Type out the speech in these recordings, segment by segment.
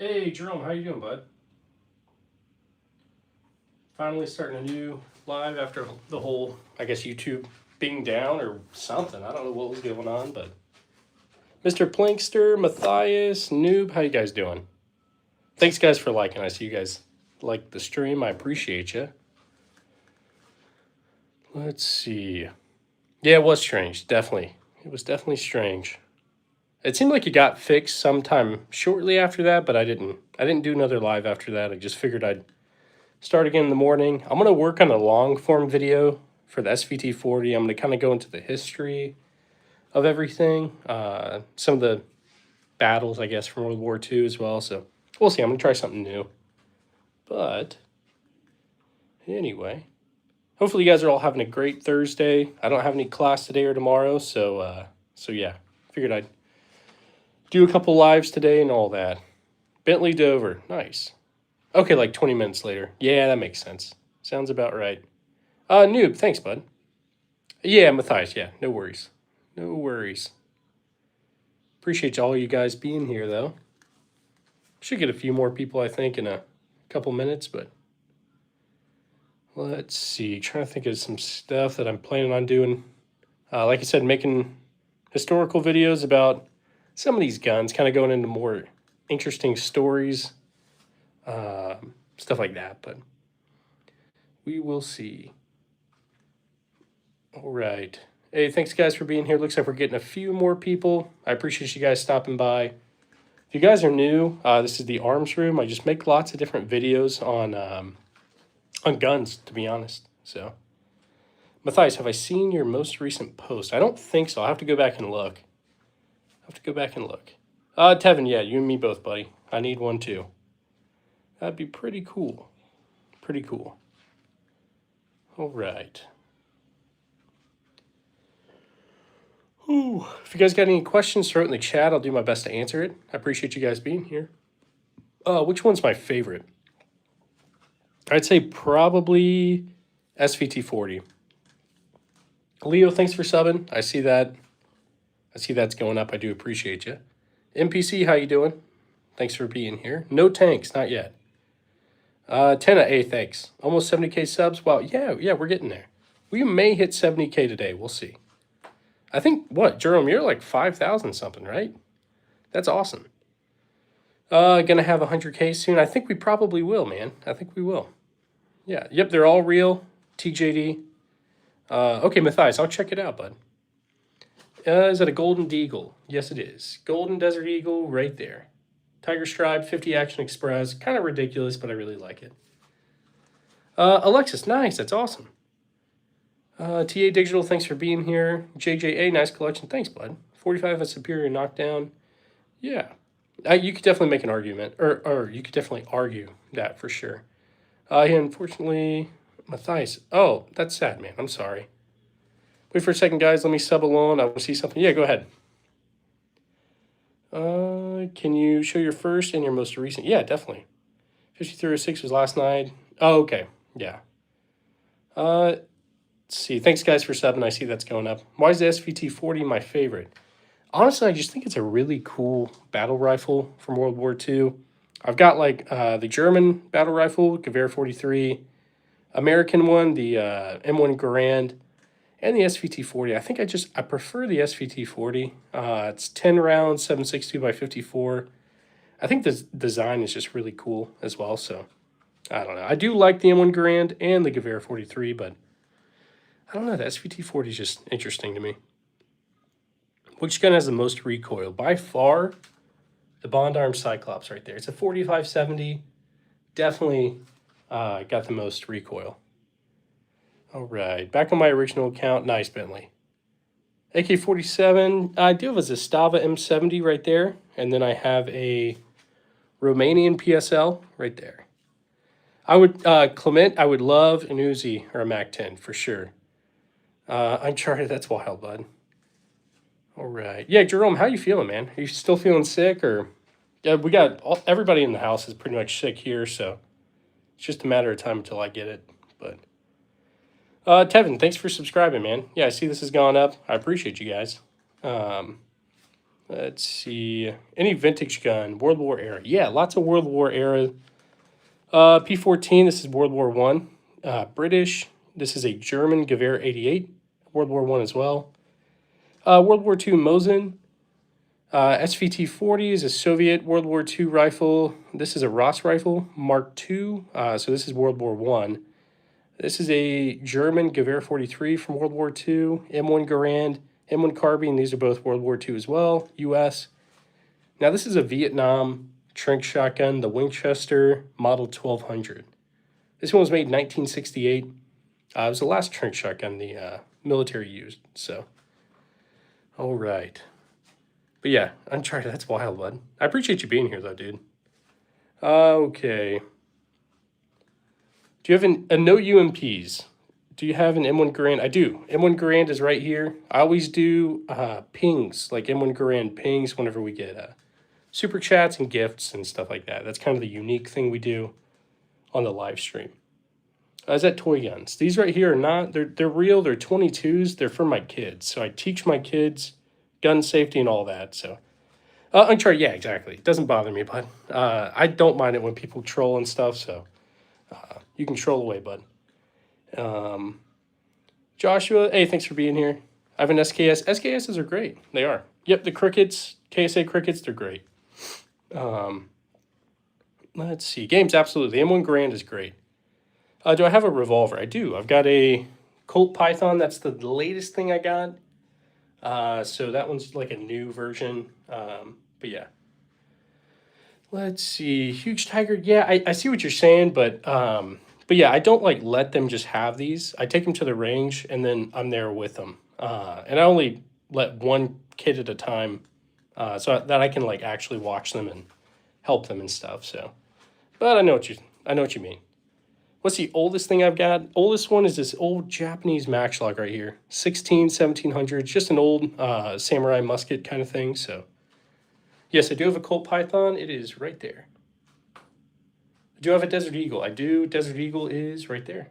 Hey, Jerome, how you doing, bud? Finally starting a new live after the whole, I guess, YouTube being down or something. I don't know what was going on, but Mr. Plinkster, Matthias, Noob, how you guys doing? Thanks, guys, for liking. I see you guys like the stream. I appreciate you. Let's see. Yeah, it was strange. Definitely. It was definitely strange. It seemed like it got fixed sometime shortly after that, but I didn't do another live after that. I just figured I'd start again in the morning. I'm going to work on a long form video for the SVT-40. I'm going to kind of go into the history of everything, some of the battles, I guess, from World War II as well. So we'll see. I'm going to try something new. But anyway, hopefully you guys are all having a great Thursday. I don't have any class today or tomorrow, so yeah, figured I'd do a couple lives today and all that. Bentley Dover, nice. Okay, like 20 minutes later. Yeah, that makes sense. Sounds about right. Noob, thanks, bud. Yeah, Matthias, yeah, no worries. No worries. Appreciate all you guys being here, though. Should get a few more people, I think, in a couple minutes, but let's see. Trying to think of some stuff that I'm planning on doing. Like I said, making historical videos about some of these guns, kind of going into more interesting stories, stuff like that, but we will see. All right. Hey, thanks guys for being here. Looks like we're getting a few more people. I appreciate you guys stopping by. If you guys are new, this is the Arms Room. I just make lots of different videos on guns, to be honest. So, Matthias, have I seen your most recent post? I don't think so. I'll have to go back and look. Tevin, yeah, you and me both, buddy. I need one too. That'd be pretty cool. Pretty cool. All right. Ooh, if you guys got any questions, throw it in the chat. I'll do my best to answer it. I appreciate you guys being here. Which one's my favorite? I'd say probably SVT-40. Leo, thanks for subbing. I see that. I see that's going up. I do appreciate you. MPC, how you doing? Thanks for being here. No tanks, not yet. Tenna, hey, thanks. Almost 70K subs. Wow, yeah, we're getting there. We may hit 70K today. We'll see. I think, what, Jerome, you're like 5,000 something, right? That's awesome. Gonna have 100K soon. I think we probably will, man. I think we will. Yeah, yep, they're all real. TJD. Okay, Matthias, I'll check it out, bud. Is it a Golden Deagle? Yes, it is. Golden Desert Eagle right there. Tiger Stripe, 50 Action Express. Kind of ridiculous, but I really like it. Alexis, nice. That's awesome. TA Digital, thanks for being here. JJA, nice collection. Thanks, bud. 45 a superior knockdown. Yeah. You could definitely make an argument, or you could definitely argue that for sure. Unfortunately, Matthias. Oh, that's sad, man. I'm sorry. Wait for a second, guys. Let me sub alone. I want to see something. Yeah, go ahead. Can you show your first and your most recent? Yeah, definitely. 5306 was last night. Oh, okay. Yeah. Let's see. Thanks, guys, for subbing. I see that's going up. Why is the SVT-40 my favorite? Honestly, I just think it's a really cool battle rifle from World War II. I've got like the German battle rifle, Gewehr 43, American one, the M1 Garand, and the SVT-40. I think I prefer the SVT-40. It's 10 rounds, 7.62 by 54. I think the design is just really cool as well. So I don't know. I do like the M1 Garand and the Gewehr 43, but I don't know. The SVT-40 is just interesting to me. Which gun has the most recoil? By far, the Bond Arm Cyclops right there. It's a 4570. Definitely got the most recoil. All right, back on my original account. Nice, Bentley. AK-47, I do have a Zastava M70 right there. And then I have a Romanian PSL right there. I would, Clement, I would love an Uzi or a MAC-10 for sure. Uncharted, that's wild, bud. All right. Yeah, Jerome, how you feeling, man? Are you still feeling sick or? Yeah, we got everybody in the house is pretty much sick here, so it's just a matter of time until I get it. But Tevin, thanks for subscribing, man. Yeah, I see this has gone up. I appreciate you guys. Let's Let's see. Any vintage gun, World War era. Yeah, lots of World War era. P14, this is World War One. British, this is a German Gewehr 88, World War One as well. World War Two Mosin. SVT 40 is a Soviet World War II rifle. This is a Ross rifle, Mark II. So this is World War One. This is a German Gewehr 43 from World War II, M1 Garand, M1 Carbine. These are both World War II as well, US. Now this is a Vietnam Trank shotgun, the Winchester Model 1200. This one was made in 1968. It was the last Trank shotgun the military used. So, all right. But yeah, Uncharted, that's wild, bud. I appreciate you being here, though, dude. Okay. Do you have a no UMPs? Do you have an M1 Garand? I do. M1 Garand is right here. I always do pings, like M1 Garand pings whenever we get super chats and gifts and stuff like that. That's kind of the unique thing we do on the live stream. Is that toy guns? These right here are not, they're real. They're 22s. They're for my kids. So I teach my kids gun safety and all that. So, Uncharted, yeah, exactly. It doesn't bother me, bud. I don't mind it when people troll and stuff. So you can troll away, bud. Joshua, hey, thanks for being here. I have an SKS. SKSs are great. They are. Yep, the crickets, KSA crickets, they're great. Let's see. Games, absolutely. The M1 Garand is great. Do I have a revolver? I do. I've got a Colt Python. That's the latest thing I got. So that one's like a new version. But yeah. Let's see. Huge Tiger. Yeah, I see what you're saying, but yeah, I don't like let them just have these. I take them to the range and then I'm there with them. And I only let one kid at a time, so that I can like actually watch them and help them and stuff. So, but I know what you mean. What's the oldest thing I've got? Oldest one is this old Japanese matchlock right here. 1700s, just an old samurai musket kind of thing. So, yes, I do have a Colt Python. It is right there. I do have a Desert Eagle. I do. Desert Eagle is right there.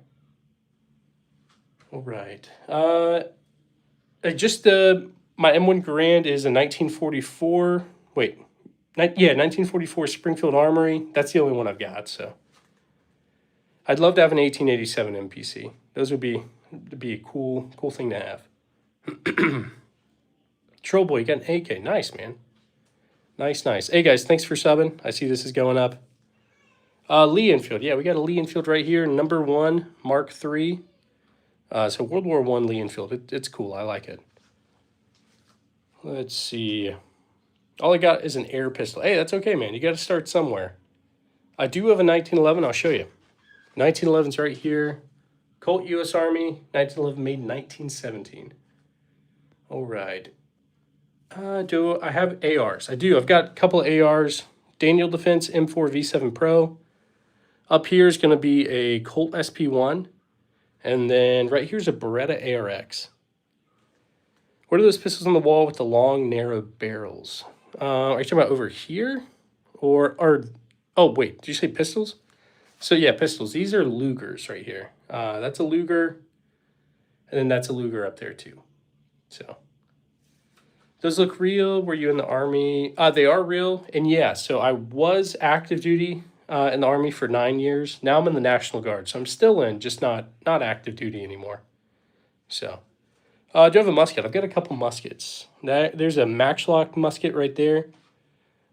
All right. Just my M1 Garand is a 1944. Wait, yeah, 1944 Springfield Armory. That's the only one I've got. So. I'd love to have an 1887 MPC. Those would be a cool thing to have. Troll Boy, you got an AK. Nice, man. Nice. Hey, guys, thanks for subbing. I see this is going up. Lee Enfield. Yeah, we got a Lee Enfield right here. Number 1, Mark III. So World War I Lee Enfield. It's cool. I like it. Let's see. All I got is an air pistol. Hey, that's okay, man. You got to start somewhere. I do have a 1911. I'll show you. 1911's right here. Colt U.S. Army, 1911, made in 1917. All right. Do I have ARs? I do. I've got a couple of ARs. Daniel Defense M4 V7 Pro. Up here is going to be a Colt SP1. And then right here's a Beretta ARX. What are those pistols on the wall with the long, narrow barrels? Are you talking about over here? Or oh, wait, did you say pistols? So yeah, pistols. These are Lugers right here. That's a Luger, and then that's a Luger up there too. So those look real. Were you in the Army? They are real, and yeah. So I was active duty in the Army for 9 years. Now I'm in the National Guard, so I'm still in, just not active duty anymore. So, do you have a musket? I've got a couple muskets. There's a matchlock musket right there,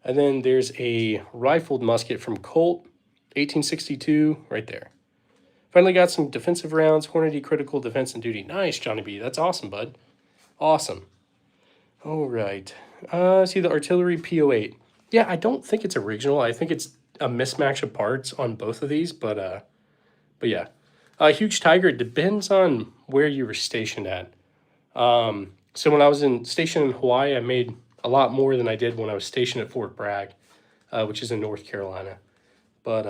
and then there's a rifled musket from Colt. 1862, right there. Finally got some defensive rounds, Hornady Critical Defense and Duty. Nice, Johnny B. That's awesome, bud. Awesome. All right. See the artillery P08. Yeah, I don't think it's original. I think it's a mismatch of parts on both of these, but yeah. Huge Tiger, it depends on where you were stationed at. So when I was stationed in Hawaii, I made a lot more than I did when I was stationed at Fort Bragg, which is in North Carolina. But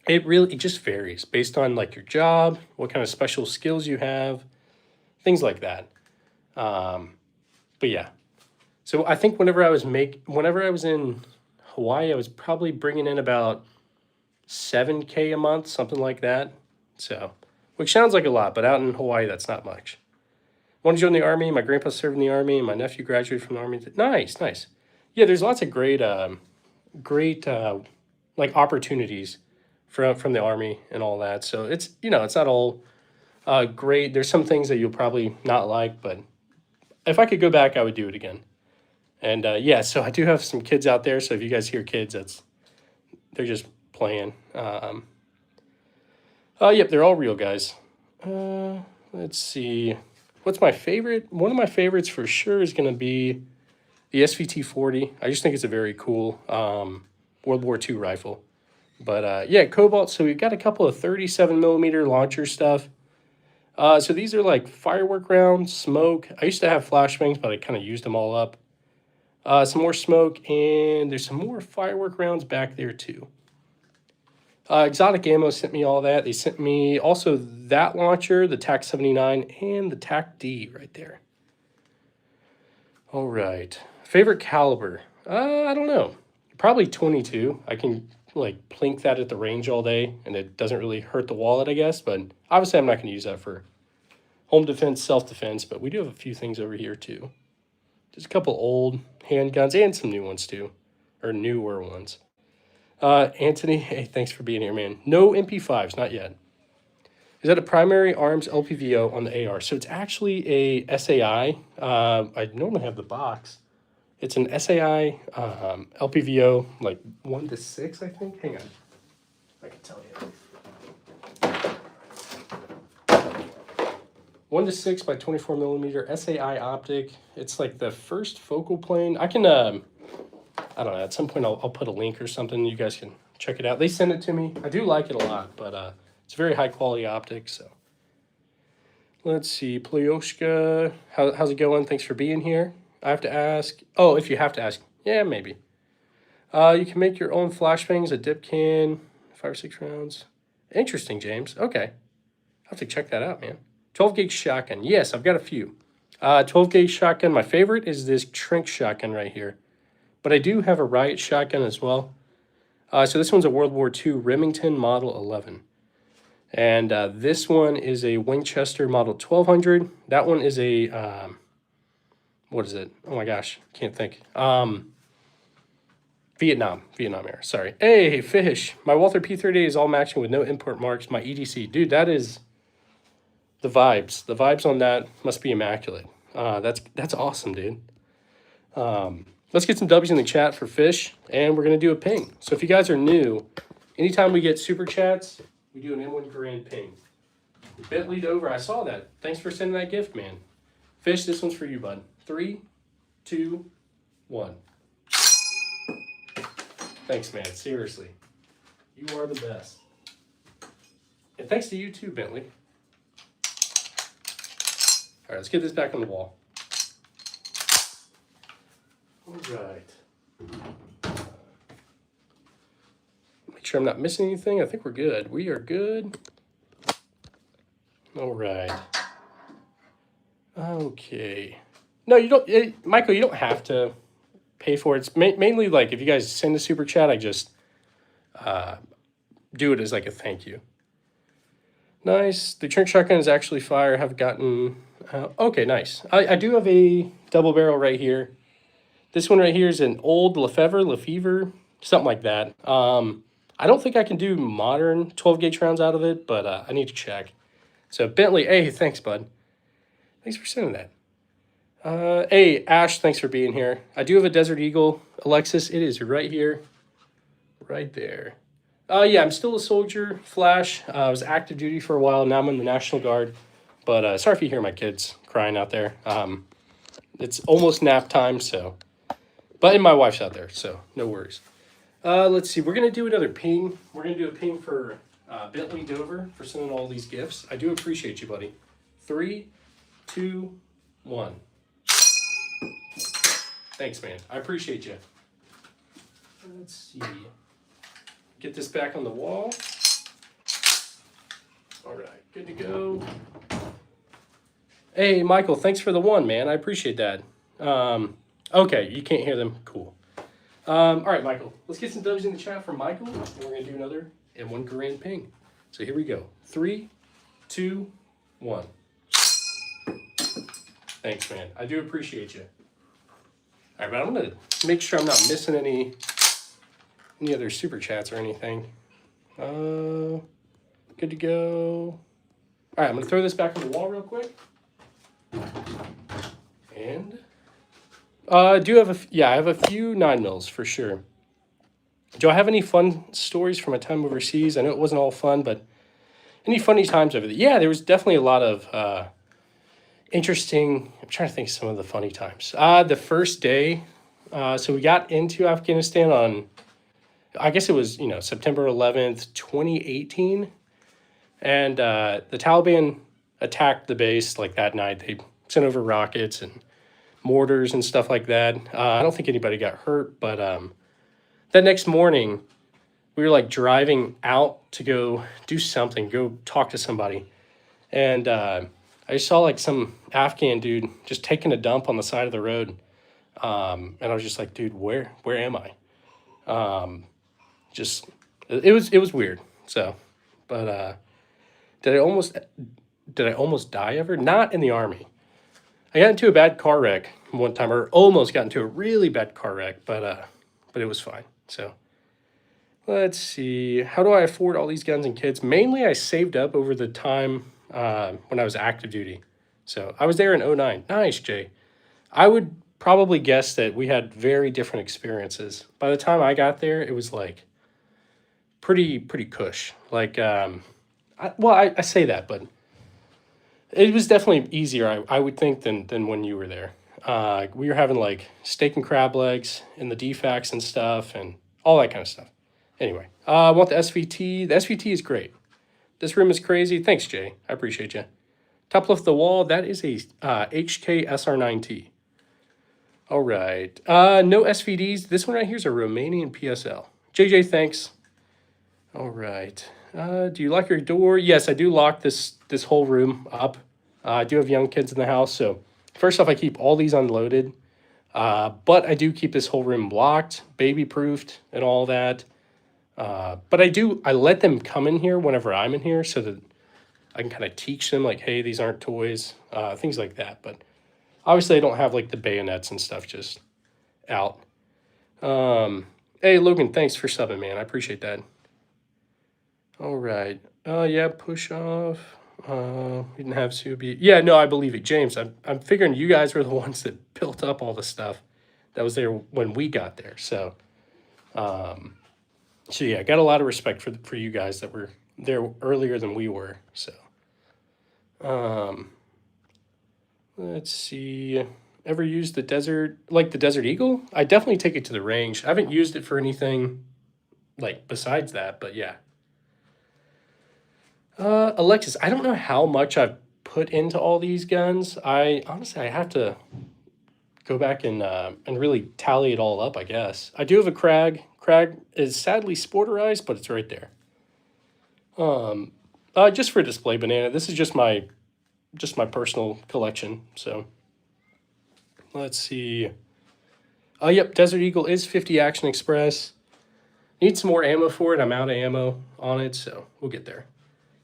it just varies based on like your job, what kind of special skills you have, things like that. But yeah, so I think whenever I was in Hawaii, I was probably bringing in about $7K a month, something like that. So, which sounds like a lot, but out in Hawaii, that's not much. Want to join the Army. My grandpa served in the Army, and my nephew graduated from the Army. Nice, nice. Yeah, there's lots of great, great like opportunities from the Army and all that. So it's, you know, it's not all great. There's some things that you'll probably not like, but if I could go back, I would do it again. And yeah, so I do have some kids out there. So if you guys hear kids, they're just playing. Yep, they're all real guys. Let's see. What's my favorite? One of my favorites for sure is going to be the SVT-40. I just think it's a very cool World War II rifle. But yeah, Cobalt. So we've got a couple of 37 millimeter launcher stuff. So these are like firework rounds, smoke. I used to have flashbangs, but I kind of used them all up. Some more smoke, and there's some more firework rounds back there too. Exotic Ammo sent me all that. They sent me also that launcher, the TAC-79, and the TAC-D right there. All right. Favorite caliber? I don't know. Probably 22. I can like plink that at the range all day, and it doesn't really hurt the wallet, I guess. But obviously, I'm not going to use that for home defense, self-defense. But we do have a few things over here too. Just a couple old handguns and some new ones too, or newer ones. Anthony, hey, thanks for being here, man. No MP5s, not yet. Is that a primary arms LPVO on the AR? So it's actually a SAI. I normally have the box. It's an SAI LPVO, like 1:6, I think. Hang on, I can tell you. 1:6 by 24 millimeter SAI optic. It's like the first focal plane. I can, I don't know, at some point I'll put a link or something. You guys can check it out. They sent it to me. I do like it a lot, but it's very high quality optics. So let's see, Plyoshka, how's it going? Thanks for being here. I have to ask. Oh, if you have to ask, yeah, maybe. You can make your own flashbangs, a dip can, 5 or 6 rounds. Interesting, James. Okay, I have to check that out, man. 12 gauge shotgun. Yes, I've got a few. 12 gauge shotgun. My favorite is this Trink shotgun right here. But I do have a Riot shotgun as well. So this one's a World War II Remington Model 11. And this one is a Winchester Model 1200. That one is a, what is it? Oh my gosh, can't think. Vietnam era, sorry. Hey, Fish. My Walther P30 is all matching with no import marks. My EDC. Dude, that is the vibes. The vibes on that must be immaculate. That's awesome, dude. Let's get some W's in the chat for Fish, and we're going to do a ping. So if you guys are new, anytime we get super chats, we do an M1 Garand ping. Bentley Dover, I saw that. Thanks for sending that gift, man. Fish, this one's for you, bud. 3, 2, 1. Thanks, man. Seriously. You are the best. And thanks to you too, Bentley. All right, let's get this back on the wall. All right. Make sure I'm not missing anything. I think we're good. We are good. All right. Okay. No, you don't, Michael, you don't have to pay for it. It's mainly like if you guys send a super chat, I just do it as like a thank you. Nice. The Trink shotgun is actually fire. Have gotten, okay, nice. I do have a double barrel right here. This one right here is an old Lefevre, something like that. I don't think I can do modern 12 gauge rounds out of it, but I need to check. So Bentley, hey, thanks, bud. Thanks for sending that. Hey, Ash, thanks for being here. I do have a Desert Eagle. Alexis, it is right here. Right there. Yeah, I'm still a soldier, Flash. I was active duty for a while. Now I'm in the National Guard. But sorry if you hear my kids crying out there. It's almost nap time, so. But my wife's out there, so no worries. Let's see. We're going to do another ping. We're going to do a ping for Bentley Dover for sending all these gifts. I do appreciate you, buddy. 3, 2, 1. Thanks, man. I appreciate you. Let's see. Get this back on the wall. All right, good to go. Hey, Michael, thanks for the 1, man. I appreciate that. Okay, you can't hear them. Cool. All right, Michael. Let's get some W's in the chat for Michael, and we're going to do another M1 Garand ping. So here we go. 3, 2, 1. Thanks, man. I do appreciate you. All right, but I'm gonna make sure I'm not missing any other super chats or anything. Good to go. All right, I'm gonna throw this back on the wall real quick. And I do have I have a few 9mm for sure. Do I have any fun stories from my time overseas? I know it wasn't all fun, but any funny times over there? Yeah, there was definitely a lot of interesting. I'm trying to think of some of the funny times. The first day, so we got into Afghanistan on, I guess it was, September 11th, 2018. And the Taliban attacked the base like that night. They sent over rockets and mortars and stuff like that. I don't think anybody got hurt, but that next morning, we were like driving out to go do something, go talk to somebody. And I saw like some Afghan dude just taking a dump on the side of the road. And I was just like, dude, where am I? Just, it was weird. So, but did I almost die ever? Not in the Army. I got into a bad car wreck one time, or almost got into a really bad car wreck, but it was fine. So let's see. How do I afford all these guns and kids? Mainly, I saved up over the time when I was active duty. So I was there in 2009. Nice, Jay. I would probably guess that we had very different experiences. By the time I got there, it was like pretty cush. Like, I say that, but it was definitely easier, I would think, than when you were there. We were having like steak and crab legs in the DFACs and stuff and all that kind of stuff. Anyway, I want the SVT. The SVT is great. This room is crazy. Thanks, Jay. I appreciate you. Top left of the wall, that is a HK SR9T. All right. No SVDs. This one right here is a Romanian PSL. JJ, thanks. All right. Do you lock your door? Yes, I do lock this whole room up. I do have young kids in the house, so first off, I keep all these unloaded. But I do keep this whole room locked, baby-proofed, and all that. But I let them come in here whenever I'm in here so that I can kind of teach them, like, hey, these aren't toys, things like that. But obviously, I don't have, like, the bayonets and stuff just out. Hey, Logan, thanks for subbing, man. I appreciate that. All right. Yeah, push off. We didn't have Subi. Yeah, no, I believe it. James, I'm figuring you guys were the ones that built up all the stuff that was there when we got there. So yeah, I got a lot of respect for you guys that were there earlier than we were. So let's see. Ever used the Desert Eagle? I definitely take it to the range. I haven't used it for anything like besides that, but yeah. Alexis, I don't know how much I've put into all these guns. I have to go back and really tally it all up, I guess. I do have a Krag. Krag is sadly sporterized, but it's right there. Just for display, Banana. This is just my personal collection. So let's see. Yep, Desert Eagle is 50 Action Express. Need some more ammo for it. I'm out of ammo on it, so we'll get there.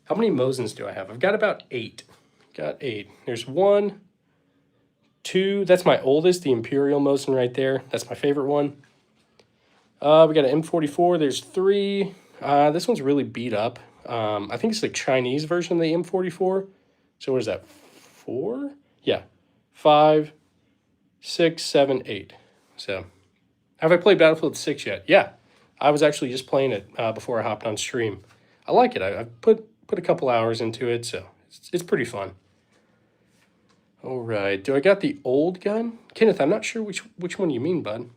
How many Mosins do I have? I've got about 8. Got 8. There's 1, 2. That's my oldest, the Imperial Mosin right there. That's my favorite one. We got an M44. There's 3. This one's really beat up. I think it's the Chinese version of the M44. So what is that? 4? Yeah. 5, 6, 7, 8. So have I played Battlefield 6 yet? Yeah. I was actually just playing it before I hopped on stream. I like it. I've put a couple hours into it, so it's pretty fun. All right. Do I got the old gun? Kenneth, I'm not sure which one you mean, bud.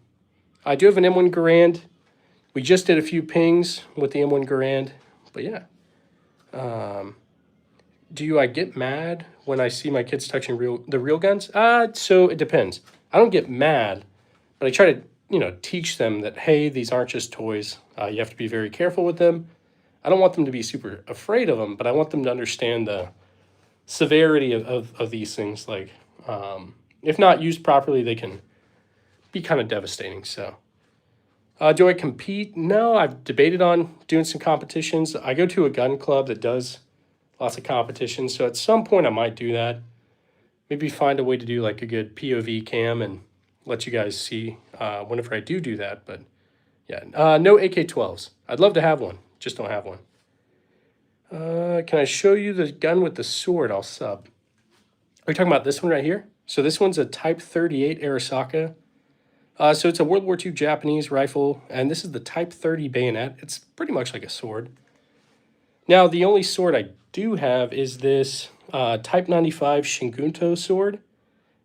I do have an M1 Garand. We just did a few pings with the M1 Garand, but yeah. Do I get mad when I see my kids touching the real guns? So it depends. I don't get mad, but I try to, teach them that, hey, these aren't just toys. You have to be very careful with them. I don't want them to be super afraid of them, but I want them to understand the severity of these things. Like, if not used properly, they can be kind of devastating. So, do I compete? No, I've debated on doing some competitions. I go to a gun club that does lots of competitions, so at some point I might do that. maybe find a way to do like a good POV cam and let you guys see whenever I do that. But yeah, no AK-12s. I'd love to have one, just don't have one. Can I show you the gun with the sword? I'll sub. Are you talking about this one right here? So this one's a Type 38 Arisaka. So it's a World War II Japanese rifle, and this is the Type 30 bayonet. It's pretty much like a sword. Now, the only sword I do have is this Type 95 Shingunto sword.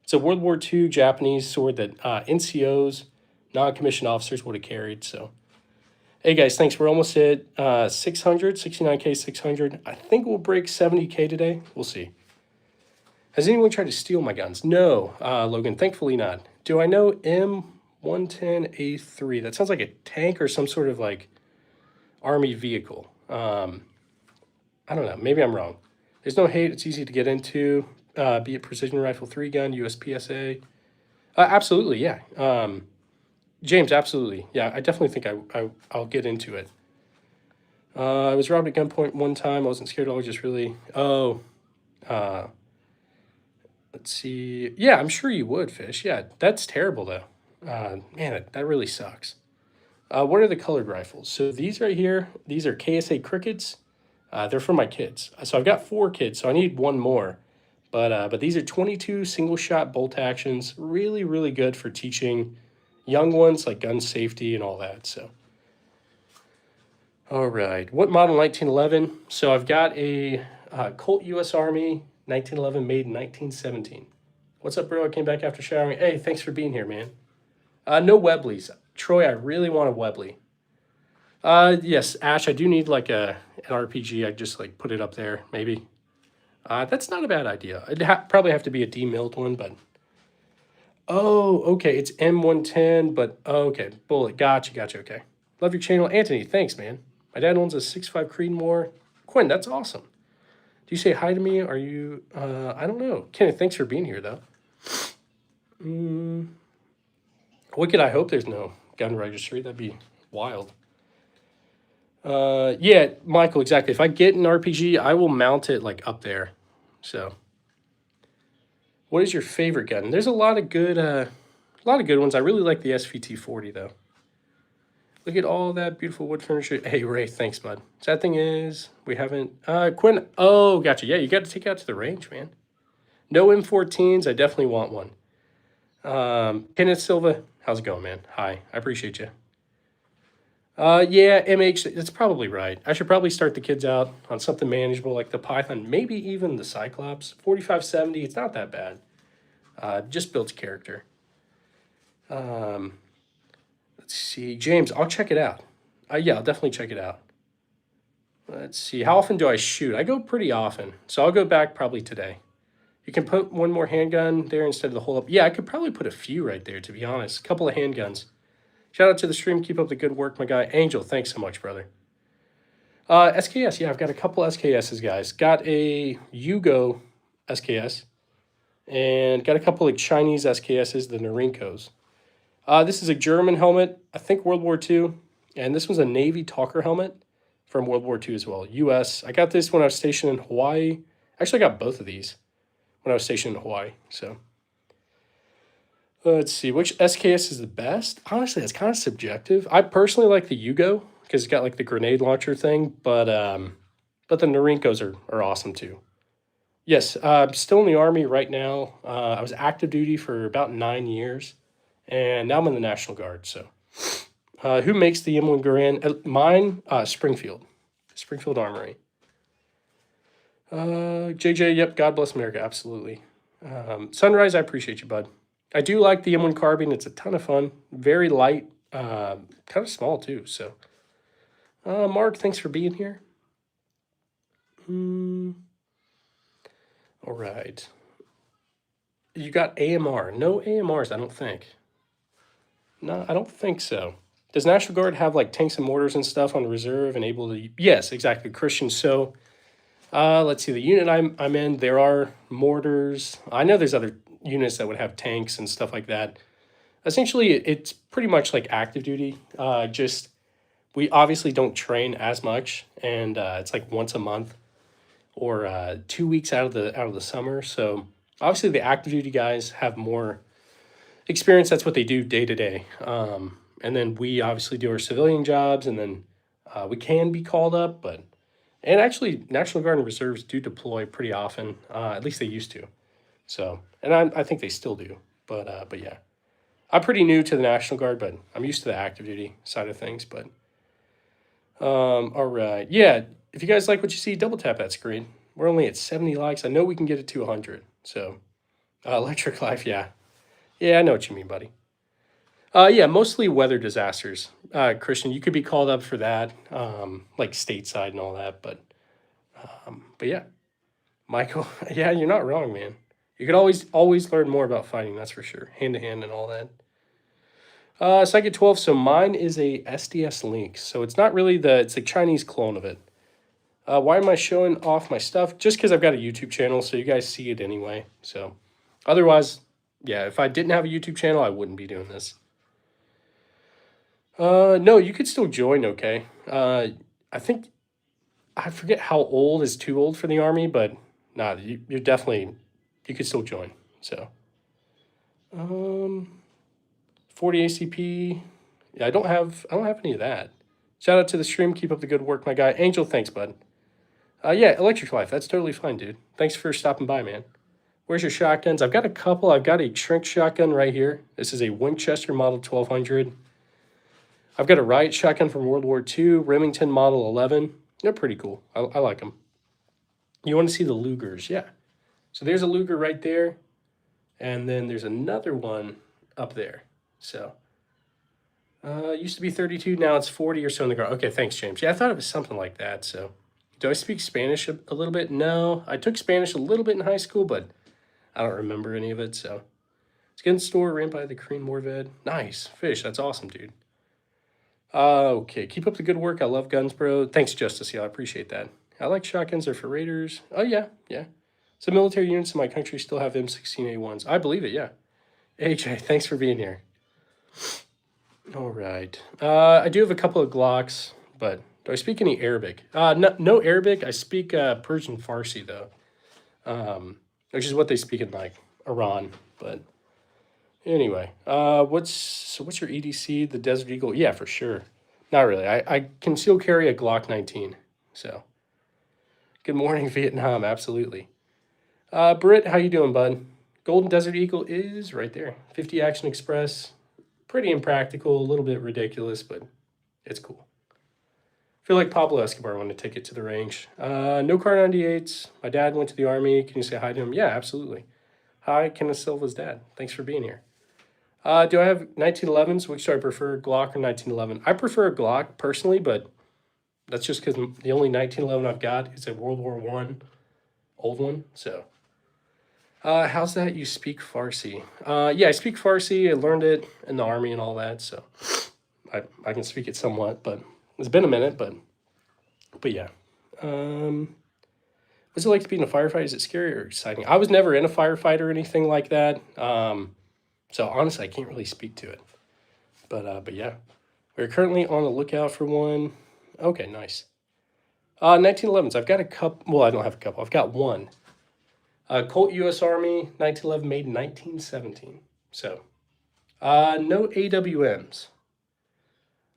It's a World War II Japanese sword that NCOs, non-commissioned officers, would have carried. So, hey guys, thanks. We're almost at 600, 69K, 600. I think we'll break 70K today. We'll see. Has anyone tried to steal my guns? No, Logan, thankfully not. Do I know M110A3? That sounds like a tank or some sort of like army vehicle. I don't know. Maybe I'm wrong. There's no hate. It's easy to get into. Be it precision rifle 3-gun, USPSA. Absolutely, yeah. James, absolutely. Yeah, I definitely think I'll get into it. I was robbed at gunpoint one time. I wasn't scared at all. Just really... Oh. Let's see. Yeah, I'm sure you would, Fish. Yeah, that's terrible, though. Man, that really sucks. What are the colored rifles? So these right here, these are KSA Crickets. They're for my kids. So I've got 4 kids, so I need one more. But these are 22 single-shot bolt actions. Really, really good for teaching young ones like gun safety and all that. So, all right. What model 1911? So I've got a Colt U.S. Army 1911 made in 1917. What's up, bro? I came back after showering. Hey, thanks for being here, man. No Webleys. Troy, I really want a Webley. Yes, Ash, I do need like an RPG. I'd just like put it up there, maybe. That's not a bad idea. It'd probably have to be a demilled one, but... Oh, okay, it's M110, but... Oh, okay, bullet. Gotcha, okay. Love your channel. Anthony, thanks, man. My dad owns a 6.5 Creedmoor. Quinn, that's awesome. Do you say hi to me? Are you... I don't know. Kenneth, thanks for being here, though. Wicked, I hope there's no gun registry. That'd be wild. Yeah, Michael, exactly. If I get an RPG, I will mount it like up there. So, what is your favorite gun? There's a lot of good ones. I really like the SVT-40 though. Look at all that beautiful wood furniture. Hey Ray, thanks, bud. Sad thing is, we haven't. Quinn. Oh, gotcha. Yeah, you got to take it out to the range, man. No M14s. I definitely want one. Kenneth Silva, how's it going, man? Hi, I appreciate you. Yeah, MH, that's probably right. I should probably start the kids out on something manageable like the Python, maybe even the Cyclops. 4570, it's not that bad. Just builds character. Let's see. James, I'll check it out. Yeah, I'll definitely check it out. Let's see. How often do I shoot? I go pretty often, so I'll go back probably today. You can put one more handgun there instead of the whole up. Yeah, I could probably put a few right there, to be honest. A couple of handguns. Shout out to the stream. Keep up the good work, my guy. Angel, thanks so much, brother. SKS, yeah, I've got a couple SKSs, guys. Got a Yugo SKS. And got a couple like Chinese SKSs, the Norinkos. This is a German helmet, I think World War II. And this was a Navy Talker helmet from World War II as well. US. I got this when I was stationed in Hawaii. Actually, I got both of these when I was stationed in Hawaii. So, let's see. Which SKS is the best? Honestly, it's kind of subjective. I personally like the Yugo because it's got like the grenade launcher thing. But the Norinkos are awesome too. Yes, I'm still in the Army right now. I was active duty for about 9 years. And now I'm in the National Guard, so... who makes the M1 Garand? Mine, Springfield. Springfield Armory. JJ, yep, God bless America, absolutely. Sunrise, I appreciate you, bud. I do like the M1 Carbine. It's a ton of fun. Very light. Kind of small, too, so... Mark, thanks for being here. All right. You got AMR. No AMRs, I don't think. No, I don't think so. Does National Guard have like tanks and mortars and stuff on reserve and able to... Yes, exactly, Christian. So, let's see, the unit I'm in, there are mortars. I know there's other units that would have tanks and stuff like that. Essentially, it's pretty much like active duty. Just, we obviously don't train as much, and it's like once a month or 2 weeks out of the summer. So Obviously, the active duty guys have more experience. That's what they do day to day. And then we obviously do our civilian jobs, and then we can be called up, but and actually, National Guard and reserves do deploy pretty often. At least they used to. So, and I think they still do. But yeah, I'm pretty new to the National Guard, but I'm used to the active duty side of things. But all right, yeah. If you guys like what you see, double tap that screen. We're only at 70 likes. I know we can get it to 100. So, Electric Life, yeah, yeah, I know what you mean, buddy. Yeah, mostly weather disasters. Christian, you could be called up for that, like stateside and all that. But yeah, Michael, yeah, you're not wrong, man. You could always learn more about fighting. That's for sure, hand to hand and all that. Psychic 12. So mine is a SDS Link. So it's not really it's a Chinese clone of it. Why am I showing off my stuff? Just because I've got a YouTube channel, so you guys see it anyway. So otherwise, yeah, if I didn't have a YouTube channel, I wouldn't be doing this. No, you could still join, okay? I think, I forget how old is too old for the Army, but nah, you're definitely, you could still join. So, um, 40 ACP. Yeah, I don't have any of that. Shout out to the stream. Keep up the good work, my guy. Angel, thanks, bud. Yeah, Electric Life. That's totally fine, dude. Thanks for stopping by, man. Where's your shotguns? I've got a couple. I've got a shrink shotgun right here. This is a Winchester Model 1200. I've got a riot shotgun from World War II, Remington Model 11. They're pretty cool. I like them. You want to see the Lugers? Yeah. So there's a Luger right there. And then there's another one up there. So, used to be 32, now it's 40 or so in the ground. Okay, thanks, James. Yeah, I thought it was something like that. So, do I speak Spanish a little bit? No. I took Spanish a little bit in high school, but I don't remember any of it. So, Skin Store, ran by the Korean Morvad. Nice. Fish, that's awesome, dude. Okay, keep up the good work. I love guns, bro. Thanks, Justice. Yeah, I appreciate that. I like shotguns. They're for raiders. Oh, yeah, yeah. Some military units in my country still have M16A1s. I believe it, yeah. AJ, thanks for being here. All right. I do have a couple of Glocks, but do I speak any Arabic? No Arabic. I speak Persian Farsi, though, which is what they speak in, like, Iran. But anyway, what's your EDC? The Desert Eagle? Yeah, for sure. Not really. I can still carry a Glock 19. So, good morning, Vietnam. Absolutely. Britt, how you doing, bud? Golden Desert Eagle is right there. 50 Action Express. Pretty impractical, a little bit ridiculous, but it's cool. Feel like Pablo Escobar when to take it to the range. No Car 98s. My dad went to the Army. Can you say hi to him? Yeah, absolutely. Hi, Kenneth Silva's dad. Thanks for being here. Do I have 1911s? Which do I prefer, Glock or 1911? I prefer a Glock personally, but that's just because the only 1911 I've got is a World War I old one. So, how's that? You speak Farsi? Yeah, I speak Farsi. I learned it in the Army and all that, so I can speak it somewhat. But it's been a minute, but yeah. What's it like to be in a firefight? Is it scary or exciting? I was never in a firefight or anything like that. So honestly, I can't really speak to it. But yeah, we're currently on the lookout for one. Okay, nice. 1911s. I've got a couple. Well, I don't have a couple. I've got one. Colt U.S. Army, 1911, made in 1917. So, no AWMs.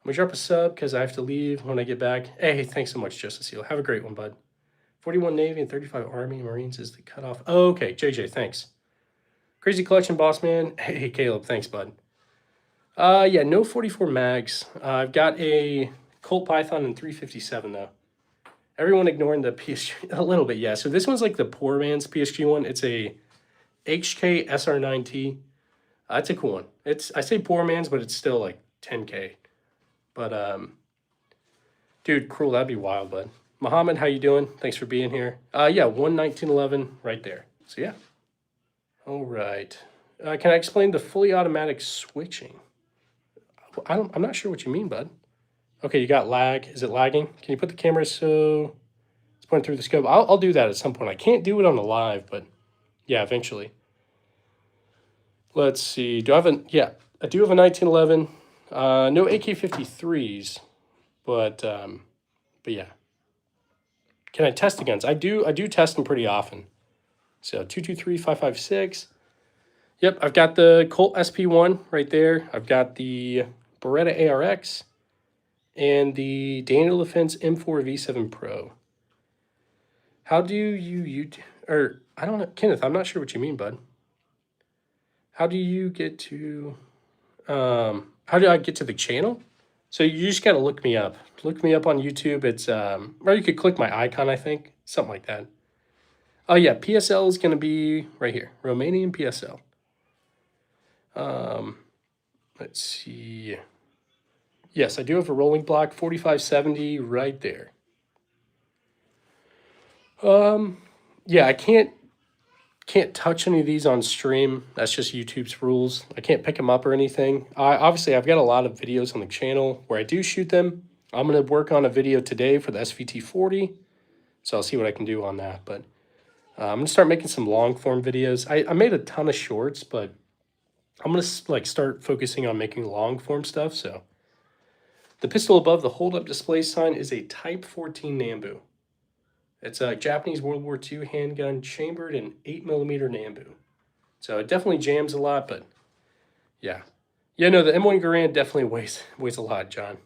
I'm gonna drop a sub because I have to leave when I get back. Hey, thanks so much, Justice Seal. Have a great one, bud. 41 Navy and 35 Army and Marines is the cutoff. Oh, okay, JJ, thanks. Crazy Collection, boss man. Hey, Caleb, thanks, bud. Yeah, no 44 mags. I've got a Colt Python and 357 though. Everyone ignoring the PSG a little bit, yeah. So this one's like the poor man's PSG one. It's a HK SR9T. It's a cool one. I say poor man's, but it's still like 10K. But dude, cruel, that'd be wild, bud. Mohammed, how you doing? Thanks for being here. Yeah, 1911 right there. So yeah. All right. Can I explain the fully automatic switching? I'm not sure what you mean, bud. Okay, you got lag. Is it lagging? Can you put the camera so it's pointing through the scope? I'll do that at some point. I can't do it on the live, but yeah, eventually. Let's see. Yeah, I do have a 1911. No AK-53s, but yeah. Can I test the guns? I do test them pretty often. So 223-556. Yep, I've got the Colt SP1 right there. I've got the Beretta ARX and the Daniel Defense M4 V7 Pro. How do you or I don't know, Kenneth, I'm not sure what you mean, bud. How do you get to how do I get to the channel? So you just got to look me up. Look me up on YouTube. It's or you could click my icon, I think, something like that. Oh yeah, PSL is going to be right here, Romanian PSL. Let's see. Yes, I do have a rolling block 4570 right there. Yeah, I can't touch any of these on stream. That's just YouTube's rules. I can't pick them up or anything. Obviously, I've got a lot of videos on the channel where I do shoot them. I'm going to work on a video today for the SVT40, so I'll see what I can do on that. But I'm going to start making some long form videos. I made a ton of shorts, but I'm going to like start focusing on making long form stuff. So the pistol above the hold up display sign is a Type 14 Nambu. It's a Japanese World War II handgun chambered in 8mm Nambu. So it definitely jams a lot, but yeah. Yeah, no, the M1 Garand definitely weighs a lot, John.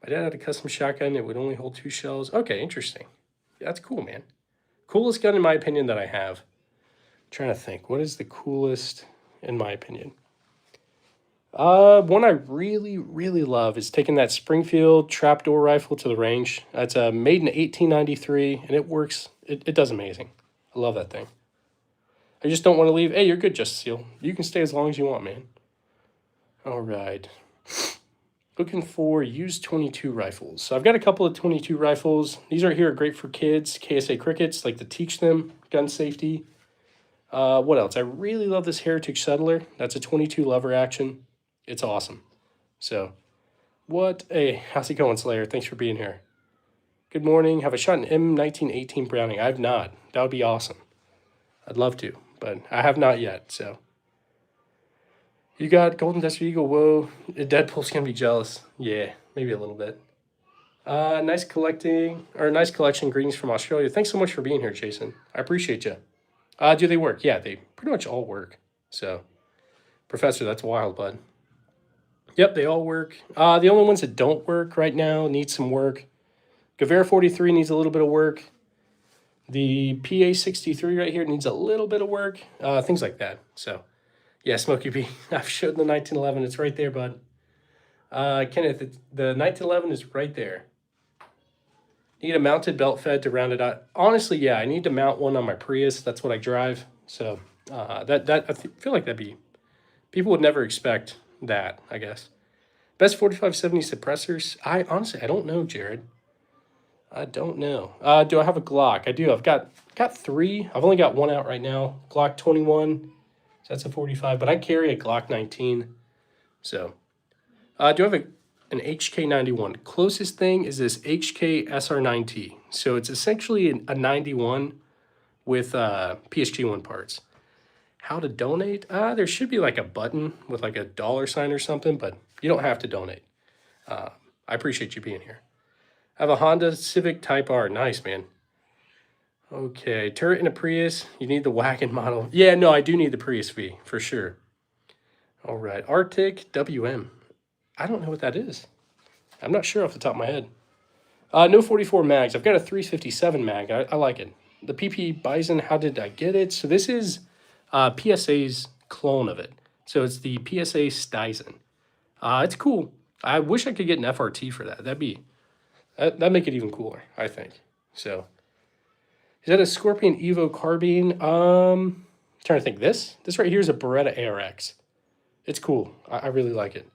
My dad had a custom shotgun. It would only hold 2 shells. Okay, interesting. Yeah, that's cool, man. Coolest gun in my opinion that I have. I'm trying to think. What is the coolest in my opinion? One I really, really love is taking that Springfield trapdoor rifle to the range. It's made in 1893, and it works. It does amazing. I love that thing. I just don't want to leave. Hey, you're good, Justice Seal. You can stay as long as you want, man. All right. Looking for used 22 rifles. So I've got a couple of 22 rifles. These right here are great for kids, KSA Crickets, like to teach them gun safety. What else? I really love this Heritage Settler. That's a 22 lever action. It's awesome. So, how's it going, Slayer? Thanks for being here. Good morning. Have I shot an M1918 Browning? I have not. That would be awesome. I'd love to, but I have not yet, so. You got Golden Desert Eagle. Whoa. Deadpool's going to be jealous. Yeah, maybe a little bit. Nice collection. Greetings from Australia. Thanks so much for being here, Jason. I appreciate you. Do they work? Yeah, they pretty much all work. So, Professor, that's wild, bud. Yep, they all work. The only ones that don't work right now need some work. Gavera 43 needs a little bit of work. The PA 63 right here needs a little bit of work. Things like that. So, yeah, Smokey B. I've showed the 1911. It's right there, bud. Kenneth, the 1911 is right there. Need a mounted belt fed to round it out. Honestly, yeah, I need to mount one on my Prius. That's what I drive. So I feel like that'd be, people would never expect that, I guess. Best 4570 suppressors? I don't know, Jared. I don't know. Do I have a Glock? I do. I've got 3. I've only got 1 out right now. Glock 21. So that's a 45, but I carry a Glock 19. So, do I have an HK91? Closest thing is this HK SR9T. So it's essentially a 91 with PSG1 parts. How to donate? There should be like a button with like a dollar sign or something, but you don't have to donate. I appreciate you being here. I have a Honda Civic Type R. Nice, man. Okay, turret in a Prius. You need the wagon model. Yeah, no, I do need the Prius V, for sure. All right, Arctic WM. I don't know what that is. I'm not sure off the top of my head. No 44 mags. I've got a 357 mag. I like it. The PP Bison, how did I get it? So this is PSA's clone of it. So it's the PSA Stizen. It's cool. I wish I could get an FRT for that. That'd make it even cooler, I think. So, is that a Scorpion Evo carbine? I'm trying to think. This right here is a Beretta ARX. It's cool. I really like it.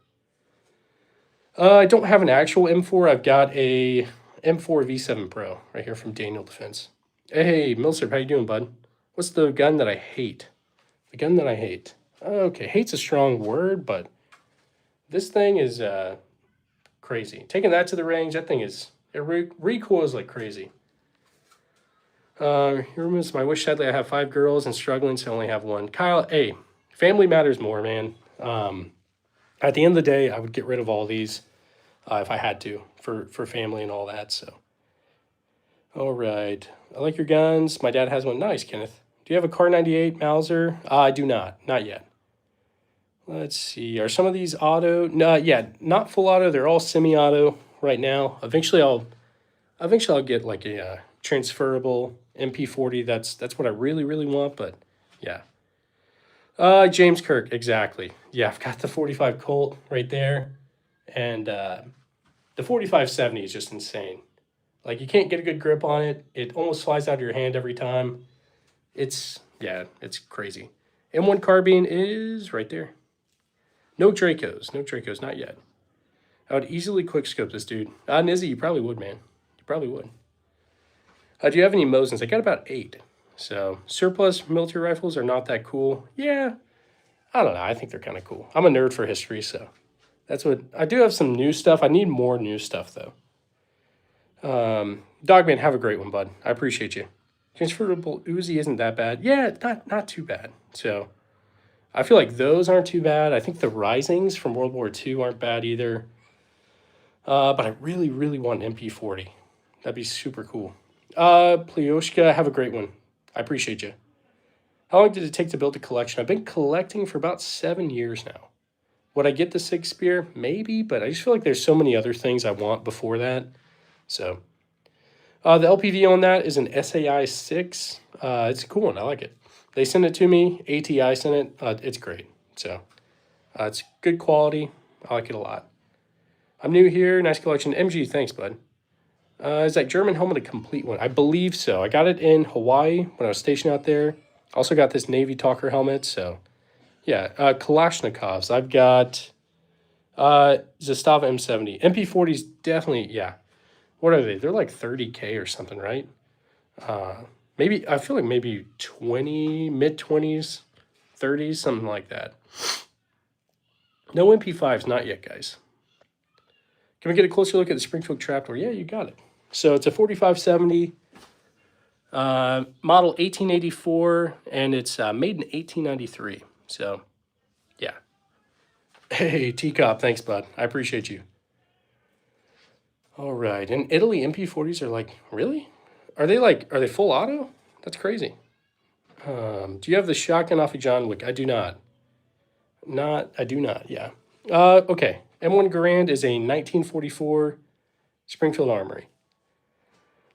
I don't have an actual M4. I've got a M4 V7 Pro right here from Daniel Defense. Hey, Milsurp, how you doing, bud? What's the gun that I hate? The gun that I hate. Okay, hate's a strong word, but this thing is crazy. Taking that to the range, that thing is, it recoils like crazy. Here was my wish. Sadly, I have 5 girls and struggling, so I only have 1. Kyle, hey, family matters more, man. At the end of the day, I would get rid of all these if I had to for family and all that. So, all right. I like your guns. My dad has one. Nice, Kenneth. Do you have a Car 98 Mauser? I do not. Not yet. Let's see. Are some of these auto? No, yeah, not full auto. They're all semi-auto right now. Eventually I'll get like a transferable MP40. That's what I really really want. But yeah. James Kirk, exactly. Yeah, I've got the 45 Colt right there, and the 4570 is just insane. Like you can't get a good grip on it. It almost flies out of your hand every time. It's crazy. M1 carbine is right there. No Dracos, not yet. I would easily quickscope this dude. Nizzy, you probably would, man. You probably would. Do you have any Mosins? I got about 8. So surplus military rifles are not that cool. Yeah, I don't know. I think they're kind of cool. I'm a nerd for history, so that's what I do. Have some new stuff. I need more new stuff though. Dogman, have a great one, bud. I appreciate you. Transferable Uzi isn't that bad. Yeah, not too bad. So I feel like those aren't too bad. I think the Risings from World War II aren't bad either. But I really, really want an MP40. That'd be super cool. Plyoshka, have a great one. I appreciate you. How long did it take to build a collection? I've been collecting for about 7 years now. Would I get the Sig Spear? Maybe, but I just feel like there's so many other things I want before that. So, the LPV on that is an SAI 6. It's a cool one. I like it. They sent it to me. ATI sent it. It's great. So, it's good quality. I like it a lot. I'm new here. Nice collection. MG, thanks, bud. Is that German helmet a complete one? I believe so. I got it in Hawaii when I was stationed out there. Also got this Navy Talker helmet. So, yeah. Kalashnikovs. I've got Zastava M70. MP40's definitely, yeah. What are they? They're like 30K or something, right? Maybe, I feel like maybe 20, mid-20s, 30s, something like that. No MP5s, not yet, guys. Can we get a closer look at the Springfield Trapdoor? Yeah, you got it. So it's a 4570, model 1884, and it's made in 1893. So, yeah. Hey, Teacup, thanks, bud. I appreciate you. All right. In Italy, MP40s are like, really? Are they full auto? That's crazy. Do you have the shotgun off of John Wick? I do not. I do not, yeah. Okay. M1 Garand is a 1944 Springfield Armory.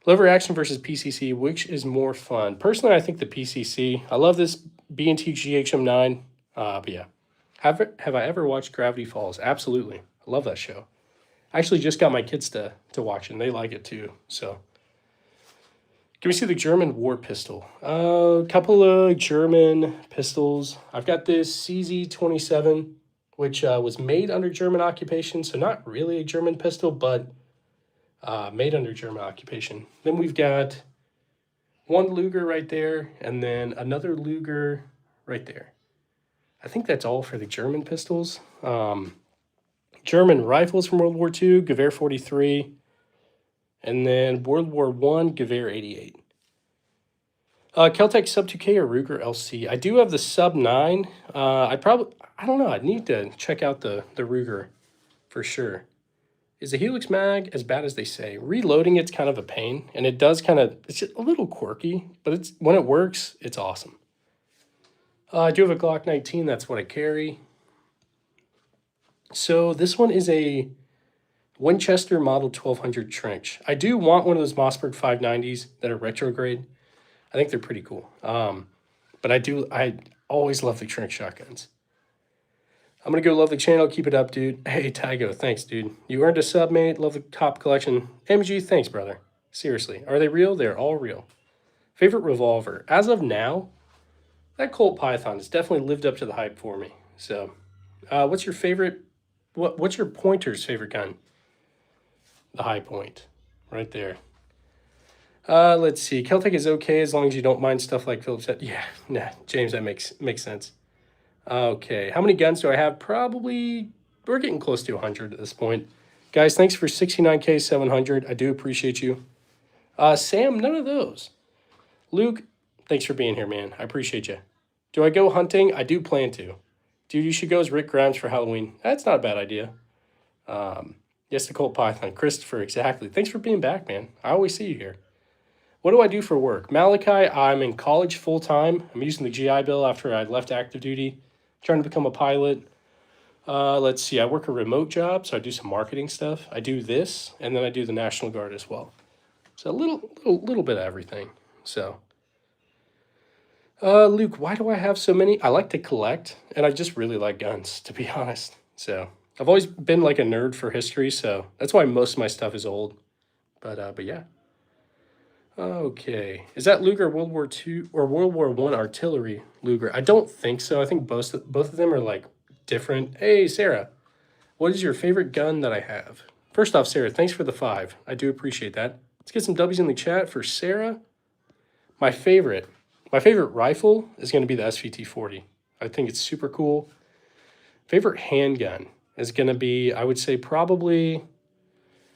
Lever action versus PCC, which is more fun? Personally, I think the PCC. I love this B&T GHM9. But yeah. Have I ever watched Gravity Falls? Absolutely. I love that show. I actually just got my kids to watch it, and they like it too. So, can we see the German war pistol? A couple of German pistols. I've got this CZ27, which was made under German occupation, so not really a German pistol, but made under German occupation. Then we've got one Luger right there, and then another Luger right there. I think that's all for the German pistols. German rifles from World War II, Gewehr 43, and then World War I, Gewehr 88. Keltec Sub 2K or Ruger LC. I do have the Sub 9. I don't know. I'd need to check out the Ruger for sure. Is the Helix mag as bad as they say? Reloading it's kind of a pain, and it does it's just a little quirky, but when it works, it's awesome. I do have a Glock 19. That's what I carry. So this one is a Winchester Model 1200 Trench. I do want one of those Mossberg 590s that are retrograde. I think they're pretty cool. But I always love the Trench shotguns. I'm going to go love the channel. Keep it up, dude. Hey, Tygo, thanks, dude. You earned a sub, mate. Love the cop collection. MG, thanks, brother. Seriously. Are they real? They're all real. Favorite revolver? As of now, that Colt Python has definitely lived up to the hype for me. So, what's your favorite? What's your pointer's favorite gun? The High Point. Right there. Let's see. Keltec is okay as long as you don't mind stuff like Phillips said. Yeah, nah, James, that makes sense. Okay, how many guns do I have? Probably, we're getting close to 100 at this point. Guys, thanks for 69K 700. I do appreciate you. Sam, none of those. Luke, thanks for being here, man. I appreciate you. Do I go hunting? I do plan to. Dude, you should go as Rick Grimes for Halloween. That's not a bad idea. Yes, the Colt Python. Christopher, exactly. Thanks for being back, man. I always see you here. What do I do for work? Malachi, I'm in college full time. I'm using the GI Bill after I left active duty, trying to become a pilot. Let's see, I work a remote job, so I do some marketing stuff. I do this, and then I do the National Guard as well. So a little bit of everything. So, Luke, why do I have so many? I like to collect, and I just really like guns, to be honest. So I've always been like a nerd for history, so that's why most of my stuff is old. But yeah. Okay, is that Luger World War II or World War One artillery Luger? I don't think so. I think both of them are like different. Hey, Sarah, what is your favorite gun that I have? First off, Sarah, thanks for the 5. I do appreciate that. Let's get some W's in the chat for Sarah. My favorite, my favorite rifle is going to be the SVT-40. I think it's super cool. Favorite handgun is going to be, I would say probably,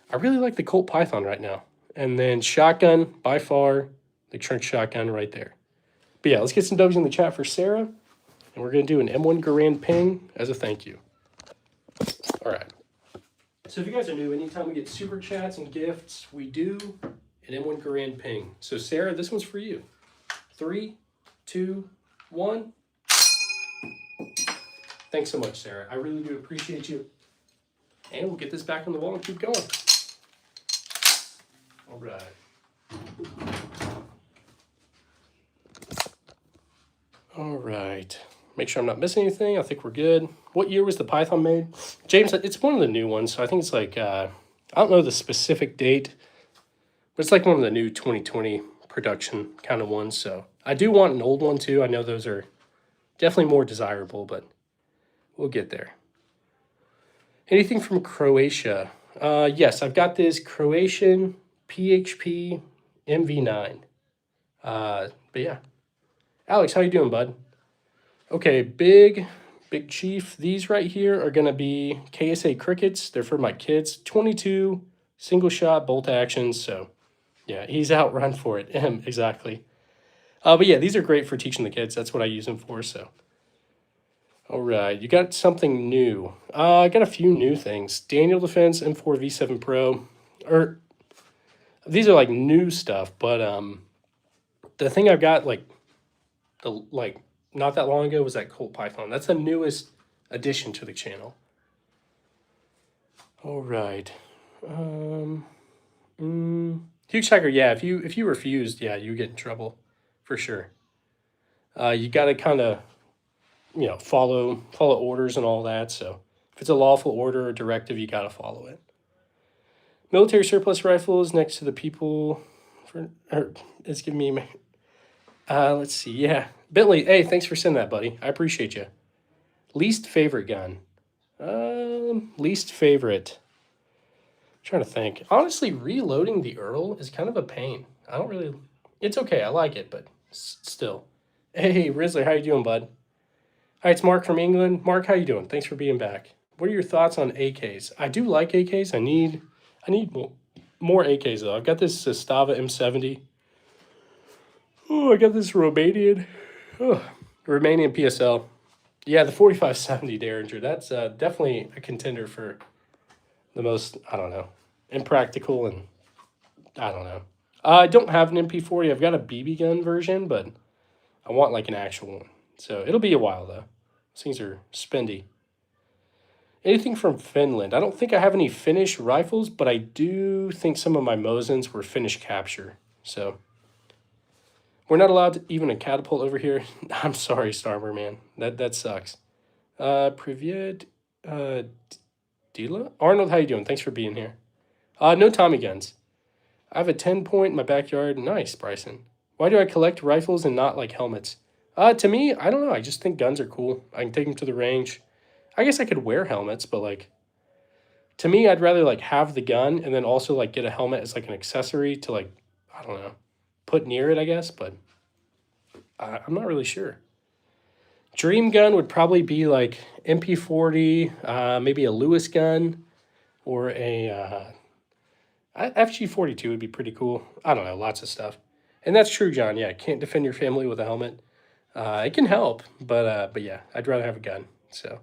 I really like the Colt Python right now. And then shotgun, by far, the Trunk shotgun right there. But yeah, let's get some W's in the chat for Sarah. And we're going to do an M1 Garand ping as a thank you. All right. So if you guys are new, anytime we get super chats and gifts, we do an M1 Garand ping. So Sarah, this one's for you. 3, 2, 1. Thanks so much, Sarah. I really do appreciate you. And we'll get this back on the wall and keep going. All right. All right. Make sure I'm not missing anything. I think we're good. What year was the Python made? James, it's one of the new ones. So I think it's like, I don't know the specific date, but it's like one of the new 2020 production kind of ones. So I do want an old one too. I know those are definitely more desirable, but we'll get there. Anything from Croatia? Yes, I've got this Croatian PHP MV9. But yeah. Alex, how you doing, bud? Okay, big chief. These right here are going to be KSA Crickets. They're for my kids. 22 single shot bolt actions. So yeah, he's out, run for it. Exactly. But yeah, these are great for teaching the kids. That's what I use them for. So, all right, you got something new. I got a few new things. Daniel Defense M4 V7 Pro. Or these are like new stuff, but the thing I've got like not that long ago was that Colt Python. That's the newest addition to the channel. All right. Huge Tiger, yeah, if you refused, yeah, you get in trouble for sure. You got to kind of, follow orders and all that. So if it's a lawful order or directive, you got to follow it. Military surplus rifles next to the people. It's giving me. Let's see. Yeah, Bentley. Hey, thanks for sending that, buddy. I appreciate you. Least favorite gun. Least favorite. I'm trying to think. Honestly, reloading the Earl is kind of a pain. I don't really. It's okay. I like it, but still. Hey, Rizzler, how you doing, bud? Hi, it's Mark from England. Mark, how you doing? Thanks for being back. What are your thoughts on AKs? I do like AKs. I need more AKs though. I've got this Stava M70. Oh, I got this Romanian PSL. Yeah, the 4570 Derringer. That's definitely a contender for the most, I don't know, impractical and I don't know. I don't have an MP40. I've got a BB gun version, but I want like an actual one. So it'll be a while though. These things are spendy. Anything from Finland? I don't think I have any Finnish rifles, but I do think some of my Mosins were Finnish capture. So we're not allowed to even a catapult over here. I'm sorry, Starmer, man. That sucks. Privyet Dila? Arnold, how you doing? Thanks for being here. No Tommy guns. I have a 10-point in my backyard. Nice, Bryson. Why do I collect rifles and not like helmets? To me, I don't know. I just think guns are cool. I can take them to the range. I guess I could wear helmets, but like, to me, I'd rather like have the gun and then also like get a helmet as like an accessory to like, I don't know, put near it, I guess, but I'm not really sure. Dream gun would probably be like MP40, maybe a Lewis gun, or a FG42 would be pretty cool. I don't know, lots of stuff. And that's true, John. Yeah, can't defend your family with a helmet. It can help, but yeah, I'd rather have a gun. So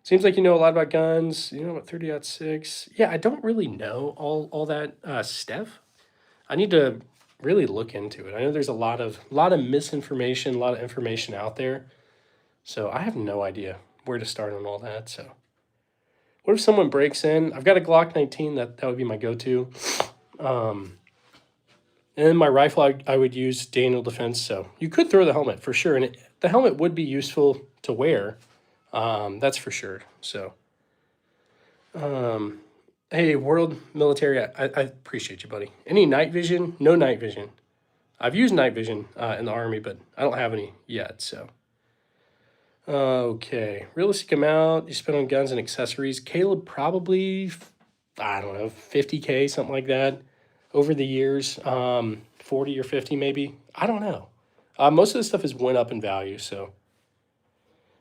seems like you know a lot about guns. You know about 30-06. Yeah, I don't really know all that stuff. I need to really look into it. I know there's a lot of misinformation, a lot of information out there. So I have no idea where to start on all that. So what if someone breaks in? I've got a Glock 19, that would be my go-to. Um, and then my rifle, I would use Daniel Defense. So you could throw the helmet for sure. And the helmet would be useful to wear. That's for sure. So, um, hey, World Military, I appreciate you, buddy. Any night vision? No night vision. I've used night vision in the Army, but I don't have any yet. So, okay. Realistic amount you spend on guns and accessories. Caleb, probably, I don't know, 50K, something like that over the years. 40 or 50 maybe. I don't know. Most of the stuff has went up in value. So,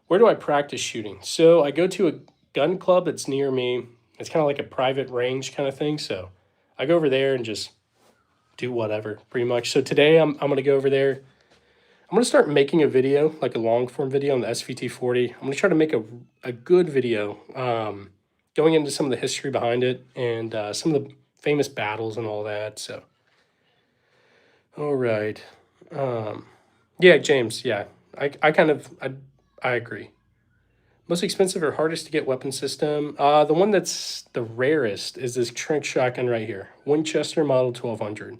where do I practice shooting? So, I go to a gun club that's near me. It's kind of like a private range kind of thing. So, I go over there and just do whatever, pretty much. So, today I'm going to go over there. I'm going to start making a video, like a long form video on the SVT-40. I'm going to try to make a good video going into some of the history behind it and some of the famous battles and all that. So, all right. Yeah, James, yeah. I agree. Most expensive or hardest to get weapon system? The one that's the rarest is this trench shotgun right here. Winchester Model 1200.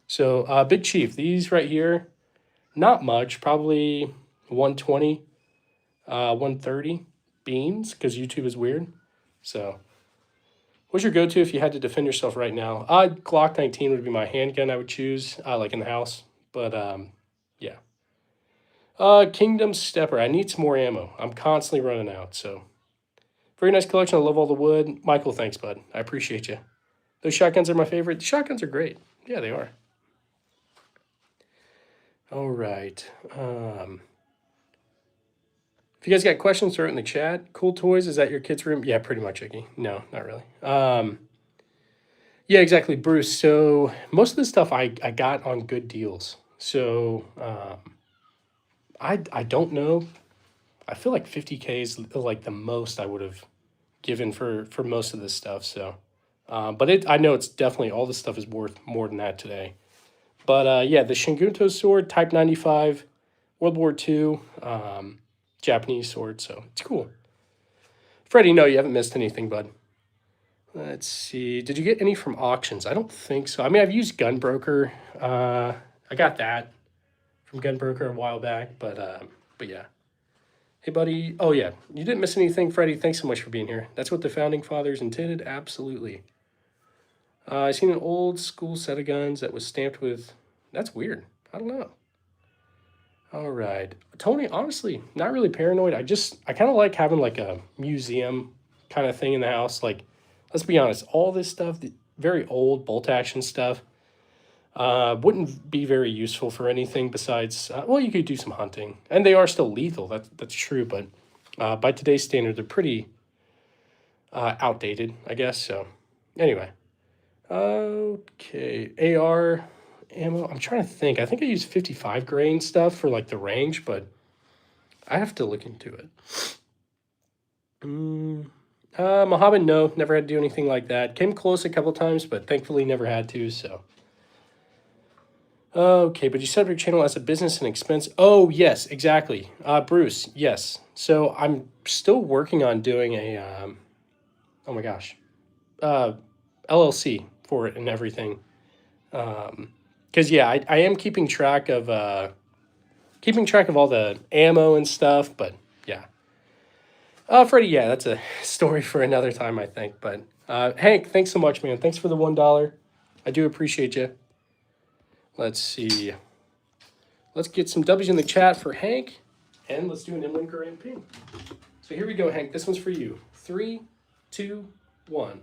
So, Big Chief, these right here, not much, probably 120, 130 beans, because YouTube is weird. So, what's your go-to if you had to defend yourself right now? Glock 19 would be my handgun I would choose, like in the house. But yeah. Kingdom Stepper. I need some more ammo. I'm constantly running out. So, very nice collection. I love all the wood. Michael, thanks, bud. I appreciate you. Those shotguns are my favorite. The shotguns are great. Yeah, they are. All right. If you guys got questions, throw it in the chat. Cool Toys, is that your kid's room? Yeah, pretty much, Icky. No, not really. Yeah, exactly, Bruce. So most of the stuff I got on good deals. So I don't know. I feel like 50K is like the most I would have given for most of this stuff. So, but I know it's definitely all this stuff is worth more than that today. But yeah, the Shingunto sword, Type 95, World War II, Japanese sword. So it's cool. Freddie, no, you haven't missed anything, bud. Let's see. Did you get any from auctions? I don't think so. I mean, I've used Gunbroker. I got that from Gunbroker a while back, but yeah. Hey, buddy. Oh yeah, you didn't miss anything, Freddie. Thanks so much for being here. That's what the founding fathers intended. Absolutely. I seen an old school set of guns that was stamped with. That's weird. I don't know. All right, Tony. Honestly, not really paranoid. I kind of like having like a museum kind of thing in the house. Like, let's be honest, all this stuff, the very old bolt action stuff, wouldn't be very useful for anything besides. Well, you could do some hunting, and they are still lethal. That's true, but by today's standard, they're pretty outdated, I guess. So, anyway. Okay, AR ammo. I'm trying to think. I think I use 55 grain stuff for like the range, but I have to look into it. Mohammed, no, never had to do anything like that. Came close a couple times, but thankfully never had to. So, okay, but you set up your channel as a business and expense. Oh yes, exactly. Bruce, yes. So I'm still working on doing a. Oh my gosh, LLC for it and everything. Because yeah, I am keeping track of all the ammo and stuff. But yeah, Freddie, yeah, that's a story for another time, I think. But Hank, thanks so much, man. Thanks for the $1. I do appreciate you. Let's see. Let's get some W's in the chat for Hank, and let's do an inland Garand ping. So here we go, Hank. This one's for you. 3, 2, 1.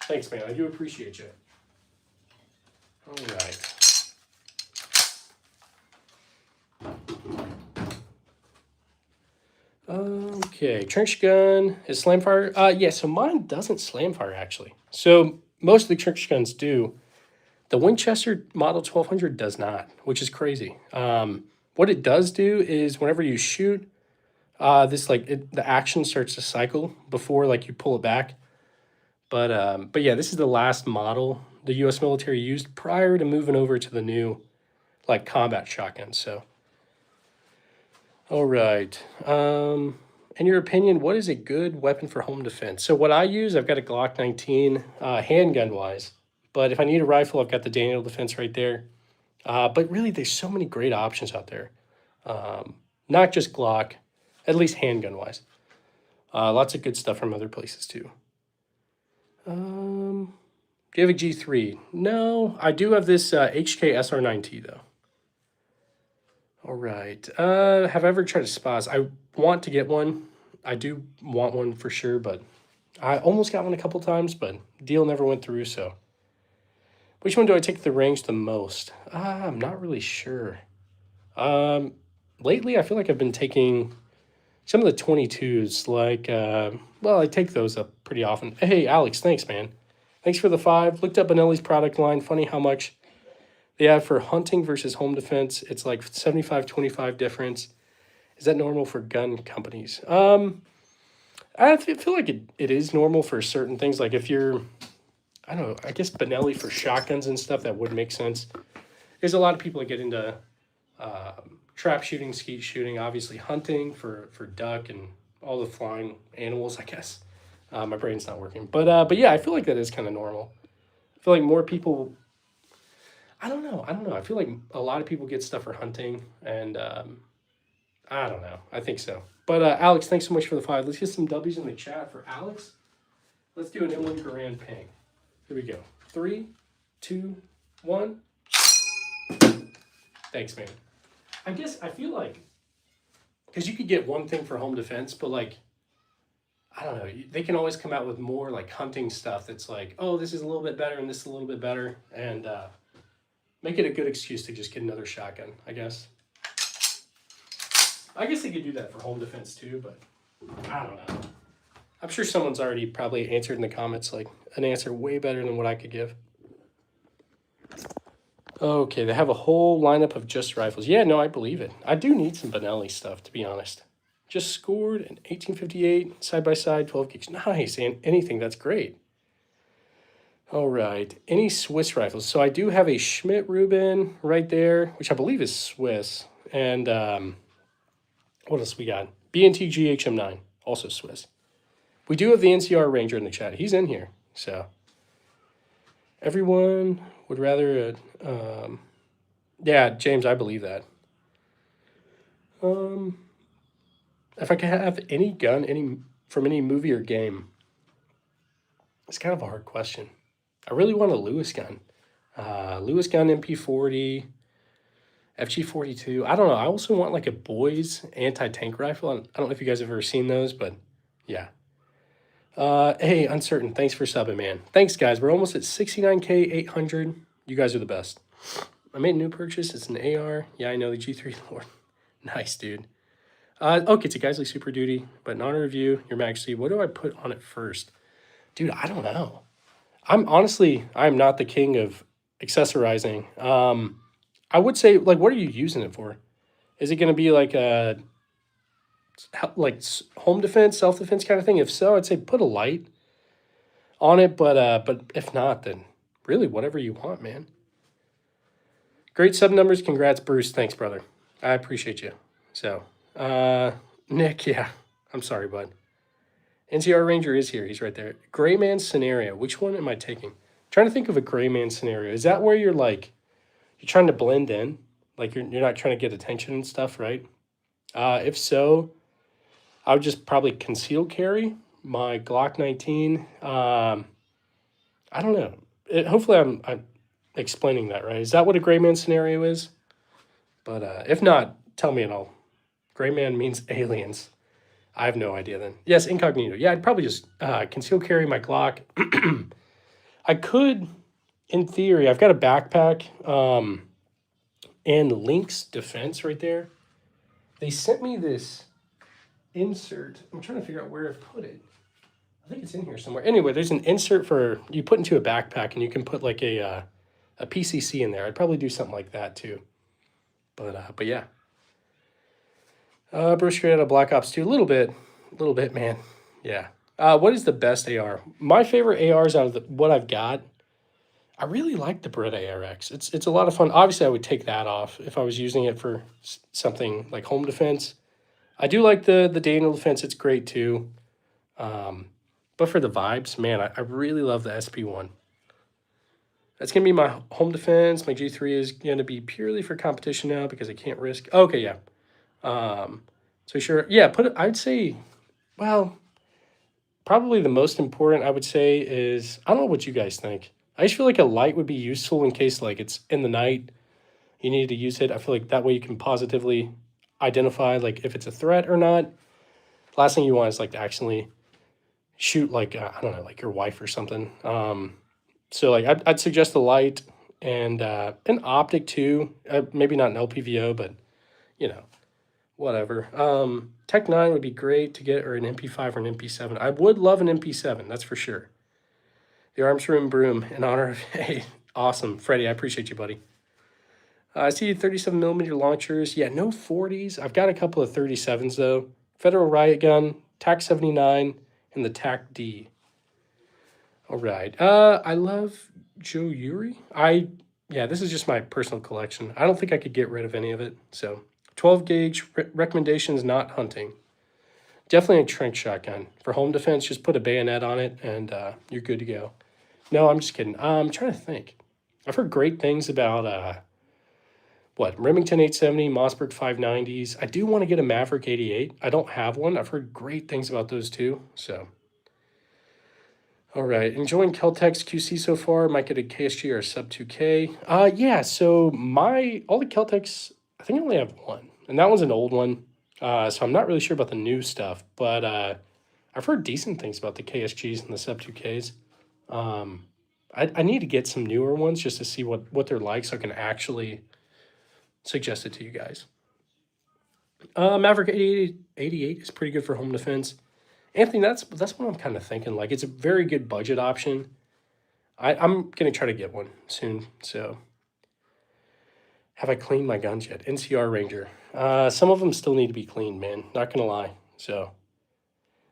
Thanks, man. I do appreciate you. All right. Okay, trench gun is slam fire. Yeah, so mine doesn't slam fire actually. So most of the trench guns do. The Winchester Model 1200 does not, which is crazy. What it does do is whenever you shoot, the action starts to cycle before like you pull it back. But yeah, this is the last model the U.S. military used prior to moving over to the new, like, combat shotguns. So, all right. In your opinion, what is a good weapon for home defense? So what I use, I've got a Glock 19, handgun wise. But if I need a rifle, I've got the Daniel Defense right there. But really, there's so many great options out there. Not just Glock, at least handgun wise. Lots of good stuff from other places too. Do you have a G3? No, I do have this HK SR9T though. All right. Have I ever tried a SPAS? I want to get one. I do want one for sure, but I almost got one a couple times, but deal never went through. So, which one do I take to the range the most? I'm not really sure. Lately, I feel like I've been taking some of the 22s. Like, well, I take those up pretty often. Hey, Alex, thanks, man. Thanks for the 5. Looked up Benelli's product line. Funny how much they have for hunting versus home defense. It's like 75-25 difference. Is that normal for gun companies? I feel like it is normal for certain things. Like if you're, I don't know, I guess Benelli for shotguns and stuff, that would make sense. There's a lot of people that get into trap shooting, skeet shooting, obviously hunting for duck and all the flying animals, I guess. My brain's not working. But yeah, I feel like that is kind of normal. I feel like more people, I don't know. I feel like a lot of people get stuff for hunting and I don't know. I think so. But Alex, thanks so much for the 5. Let's get some W's in the chat for Alex. Let's do an M1 Garand ping. Here we go. 3, 2, 1. Thanks, man. I guess I feel like, because you could get one thing for home defense, but like, I don't know. They can always come out with more like hunting stuff that's like, oh, this is a little bit better and this is a little bit better. And make it a good excuse to just get another shotgun, I guess. I guess they could do that for home defense too, but I don't know. I'm sure someone's already probably answered in the comments like an answer way better than what I could give. Okay, they have a whole lineup of just rifles. Yeah, no, I believe it. I do need some Benelli stuff, to be honest. Just scored an 1858 side-by-side 12 gigs. Nice, and anything, that's great. All right, any Swiss rifles? So I do have a Schmidt-Rubin right there, which I believe is Swiss. And what else we got? B&T GHM9, also Swiss. We do have the NCR Ranger in the chat. He's in here, so. Everyone would rather, yeah, James, I believe that. If I could have any gun, from any movie or game, it's kind of a hard question. I really want a Lewis gun. Lewis gun MP40, FG42. I don't know. I also want like a Boys anti-tank rifle. I don't know if you guys have ever seen those, but yeah. Hey, Uncertain, thanks for subbing, man. Thanks, guys. We're almost at 69K 800. You guys are the best. I made a new purchase. It's an AR. Yeah, I know, the G3 Lord. Nice, dude. Okay, it's a Geisley Super Duty, but in honor of you, Your Majesty, what do I put on it first? Dude, I don't know. I'm not the king of accessorizing. I would say, like, what are you using it for? Is it going to be like a home defense, self-defense kind of thing? If so, I'd say put a light on it, but if not, then really whatever you want, man. Great sub numbers. Congrats, Bruce. Thanks, brother. I appreciate you. So, Nick, yeah, I'm sorry, bud. NCR Ranger is here. He's right there. Gray Man scenario. Which one am I taking? I'm trying to think of a Gray Man scenario. Is that where you're like, you're trying to blend in? Like you're not trying to get attention and stuff, right? If so, I would just probably conceal carry my Glock 19. I don't know. Hopefully I'm explaining that right. Is that what a Gray Man scenario is? But if not, tell me and I'll. Gray Man means aliens. I have no idea then. Yes, incognito. Yeah, I'd probably just conceal carry my Glock. I could, in theory, I've got a backpack and Lynx Defense right there. They sent me this insert. I'm trying to figure out where I put it. I think it's in here somewhere. Anyway, there's an insert for you put into a backpack and you can put like a PCC in there. I'd probably do something like that too. But yeah. Bruce straight out of Black Ops 2. A little bit, man. Yeah. What is the best AR? My favorite ARs out of what I've got, I really like the Beretta ARX. It's a lot of fun. Obviously, I would take that off if I was using it for something like home defense. I do like the Daniel defense. It's great too. Um, but for the vibes, man, I really love the SP1. That's gonna be my home defense. My G3 is gonna be purely for competition now because I can't risk. Okay, yeah. So sure, yeah. Put it. I'd say, well, probably the most important I would say is I don't know what you guys think. I just feel like a light would be useful in case like it's in the night you need to use it. I feel like that way you can positively identify like if it's a threat or not. Last thing you want is like to accidentally shoot like I don't know like your wife or something. So like I'd suggest the light and an optic too. Maybe not an LPVO, but you know whatever. Tech 9 would be great to get, or an MP5 or an MP7. I would love an MP7, that's for sure. The Arms Room Broom in honor of, hey, awesome. Freddie, I appreciate you, buddy. I see 37 millimeter launchers. Yeah, no 40s. I've got a couple of 37s though. Federal Riot Gun, TAC 79, and the TAC D. All right. I love Joe Yuri. Yeah, this is just my personal collection. I don't think I could get rid of any of it. So 12 gauge recommendations, not hunting. Definitely a trank shotgun. For home defense, just put a bayonet on it and you're good to go. No, I'm just kidding. I'm trying to think. I've heard great things about Remington 870, Mossberg 590s. I do want to get a Maverick 88. I don't have one. I've heard great things about those too. So, all right. Enjoying Keltec's QC so far. Might get a KSG or a sub 2K. Yeah. So all the Keltecs, I think I only have one, and that one's an old one. So I'm not really sure about the new stuff, but I've heard decent things about the KSGs and the sub 2Ks. I need to get some newer ones just to see what they're like so I can actually suggest it to you guys. Maverick 88 is pretty good for home defense. Anthony, that's what I'm kind of thinking. Like, it's a very good budget option. I'm going to try to get one soon. So, have I cleaned my guns yet? NCR Ranger. Some of them still need to be cleaned, man. Not going to lie. So,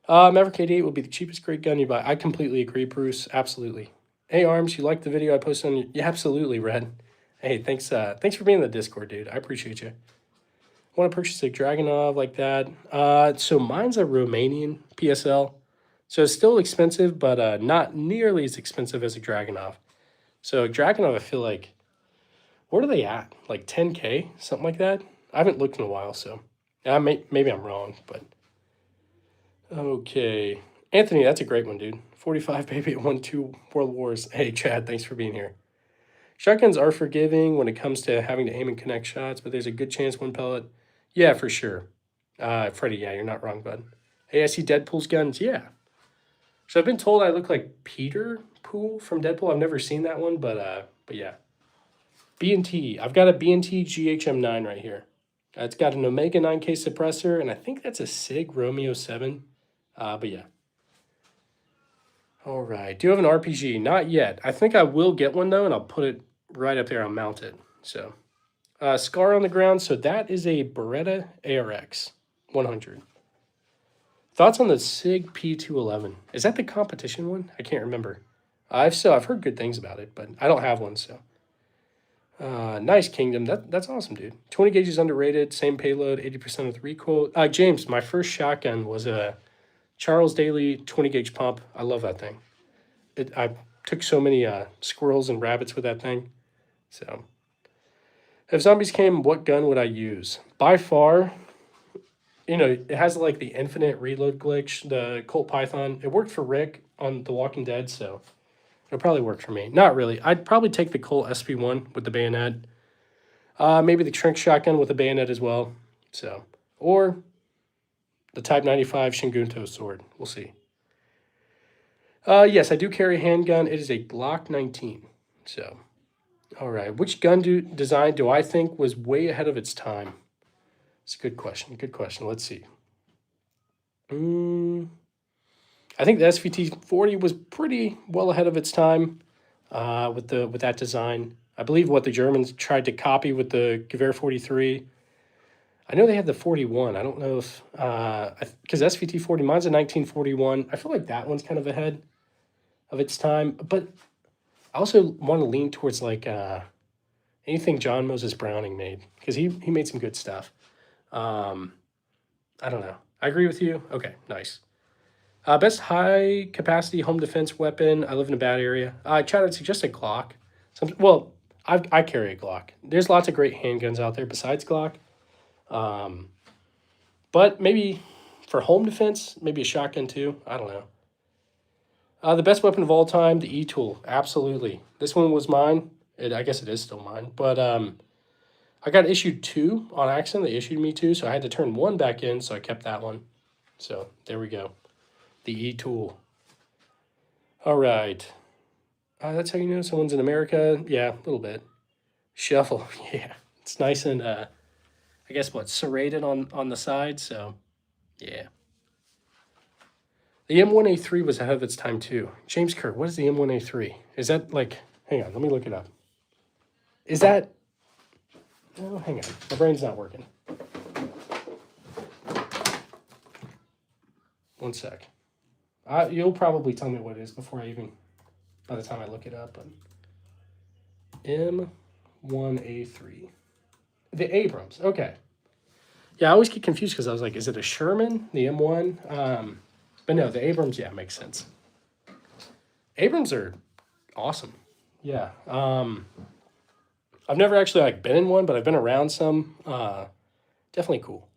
Maverick 88 will be the cheapest great gun you buy. I completely agree, Bruce. Absolutely. Hey, Arms, you like the video I posted on? Yeah, absolutely, Red. Hey, thanks for being in the Discord, dude. I appreciate you. I want to purchase a Dragunov like that. So mine's a Romanian PSL. So it's still expensive, but not nearly as expensive as a Dragunov. So Dragunov, I feel like, what are they at? Like 10K, something like that? I haven't looked in a while, so maybe I'm wrong, but okay. Anthony, that's a great one, dude. 45 baby at 1-2 World Wars. Hey, Chad, thanks for being here. Shotguns are forgiving when it comes to having to aim and connect shots, but there's a good chance one pellet. Yeah, for sure. Freddie, yeah, you're not wrong, bud. Hey, I see Deadpool's guns. Yeah. So I've been told I look like Peter Pool from Deadpool. I've never seen that one, but yeah. B&T. I've got a B&T GHM9 right here. It's got an Omega 9K suppressor, and I think that's a SIG Romeo 7. But yeah. All right. Do you have an RPG? Not yet. I think I will get one, though, and I'll put it right up there. I'll mount it. So, Scar on the ground. So that is a Beretta ARX 100. Thoughts on the SIG P211? Is that the competition one? I can't remember. I've heard good things about it, but I don't have one, so. Nice, Kingdom. That's awesome, dude. 20 gauge is underrated. Same payload, 80% of the recoil. James, my first shotgun was a Charles Daly 20 gauge pump. I love that thing. I took so many squirrels and rabbits with that thing. So, if zombies came, what gun would I use? By far, it has like the infinite reload glitch, the Colt Python. It worked for Rick on The Walking Dead, so it'll probably work for me. Not really. I'd probably take the Colt SP1 with the bayonet. Maybe the Trink shotgun with the bayonet as well. So, or the Type 95 Shingunto sword. We'll see. Yes, I do carry a handgun. It is a Glock 19. So, all right. Which gun design do I think was way ahead of its time? It's a good question. Good question. Let's see. I think the SVT-40 was pretty well ahead of its time with that design. I believe what the Germans tried to copy with the Gewehr 43. I know they had the 41. I don't know if because SVT-40, mine's a 1941. I feel like that one's kind of ahead of its time, but I also want to lean towards like anything John Moses Browning made because he made some good stuff. Um, I don't know. I agree with you. Okay, nice. Best high capacity home defense weapon. I live in a bad area. Chad, I'd suggest a Glock. Well, I carry a Glock. There's lots of great handguns out there besides Glock. But maybe for home defense, maybe a shotgun too. I don't know. The best weapon of all time, the E-tool. Absolutely. This one was mine. I guess it is still mine. But I got issued two on accident. They issued me two, so I had to turn one back in, so I kept that one. So there we go. The E-tool. All right. That's how you know someone's in America. Yeah, a little bit. Shuffle. Yeah. It's nice and, I guess, serrated on the side. So, yeah. The M1A3 was ahead of its time, too. James Kerr, what is the M1A3? Is that like, hang on, let me look it up. Is that, oh, hang on. My brain's not working. One sec. You'll probably tell me what it is before I even, by the time I look it up. But M1A3. The Abrams. Okay. Yeah, I always get confused because I was like, is it a Sherman? The M1? But no, the Abrams, yeah, makes sense. Abrams are awesome. Yeah. I've never actually like been in one, but I've been around some. Definitely cool.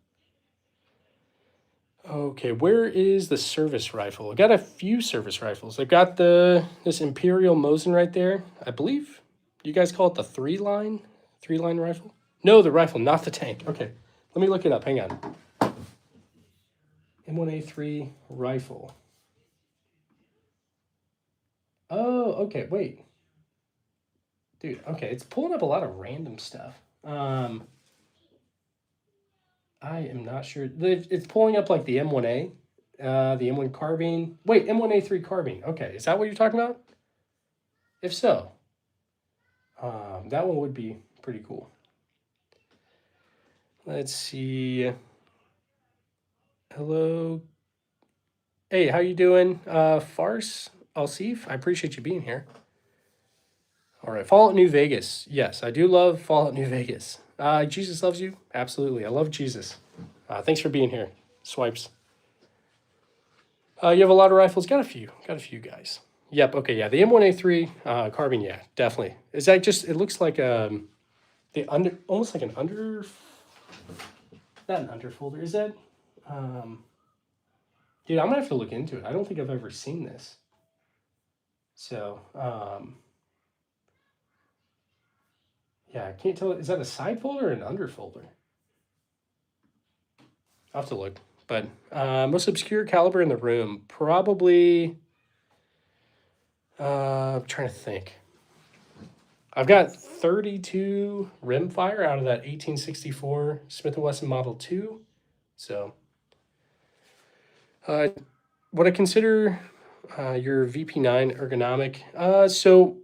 Okay, where is the service rifle? I got a few service rifles. I've got this Imperial Mosin right there. I believe you guys call it the three line rifle. No, the rifle, not the tank. Okay, let me look it up. Hang on. M1A3 rifle. Oh, okay, wait. Dude, okay, it's pulling up a lot of random stuff. I am not sure. It's pulling up like the M1A, the M1 carbine. Wait, M1A3 carbine. Okay, is that what you're talking about? If so, that one would be pretty cool. Let's see. Hello. Hey, how you doing? Farce Alsif, I appreciate you being here. All right, Fallout New Vegas. Yes, I do love Fallout New Vegas. Jesus loves you. Absolutely, I love Jesus. Thanks for being here. Swipes. You have a lot of rifles. Got a few guys. Yep. Okay. Yeah. The M1A3 carbine. Yeah, definitely. Is that just? It looks like almost like an under, not an underfolder. Is that? Dude, I'm gonna have to look into it. I don't think I've ever seen this. So, yeah, I can't tell. Is that a side folder or an under folder? I'll have to look. But most obscure caliber in the room, probably. I'm trying to think. I've got 32 rimfire out of that 1864 Smith & Wesson Model 2. So, would I consider your VP9 ergonomic? So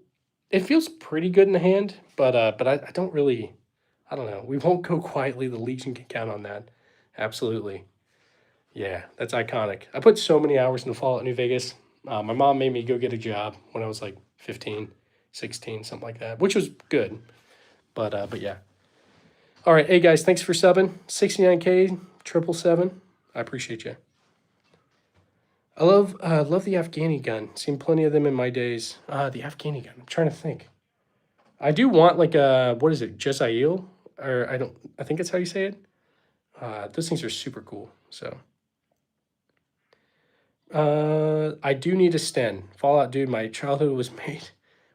it feels pretty good in the hand, but I don't really, I don't know. We won't go quietly. The Legion can count on that. Absolutely. Yeah, that's iconic. I put so many hours into Fallout New Vegas. My mom made me go get a job when I was like 15, 16, something like that, which was good. But yeah. All right, hey guys, thanks for subbing. 69K 777. I appreciate you. I love the Afghani gun. Seen plenty of them in my days. The Afghani gun. I'm trying to think. I do want like a what is it, Jezzail? Or I think that's how you say it. Those things are super cool. So I do need a Sten. Fallout, dude, my childhood was made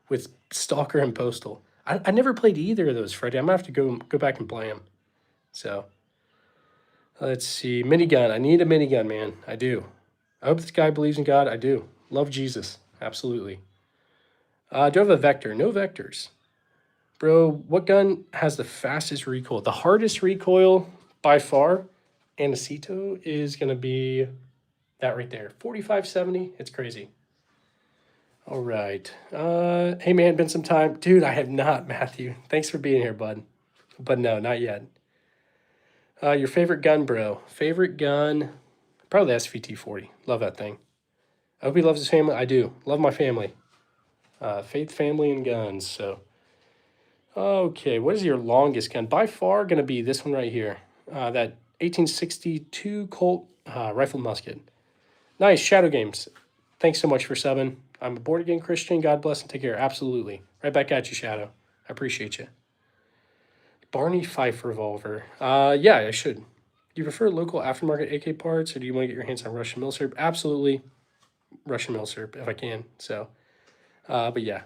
with Stalker and Postal. I never played either of those, Freddie. I'm gonna have to go back and play them. So let's see. Minigun. I need a minigun, man. I do. I hope this guy believes in God. I do. Love Jesus. Absolutely. Do I have a Vector? No Vectors. Bro, what gun has the fastest recoil? The hardest recoil by far, Anacito, is going to be that right there. 4570. It's crazy. All right. Hey, man, been some time. Dude, I have not, Matthew. Thanks for being here, bud. But no, not yet. Your favorite gun, bro. Favorite gun, probably the SVT-40. Love that thing. I hope he loves his family. I do. Love my family. Faith, family, and guns. So, okay, what is your longest gun? By far, going to be this one right here. That 1862 Colt rifle musket. Nice, Shadow Games. Thanks so much for subbing. I'm a born again Christian. God bless and take care. Absolutely. Right back at you, Shadow. I appreciate you. Barney Fife revolver. Yeah, I should. Do you prefer local aftermarket AK parts, or do you want to get your hands on Russian milsurp? Absolutely, Russian milsurp if I can. So, but yeah.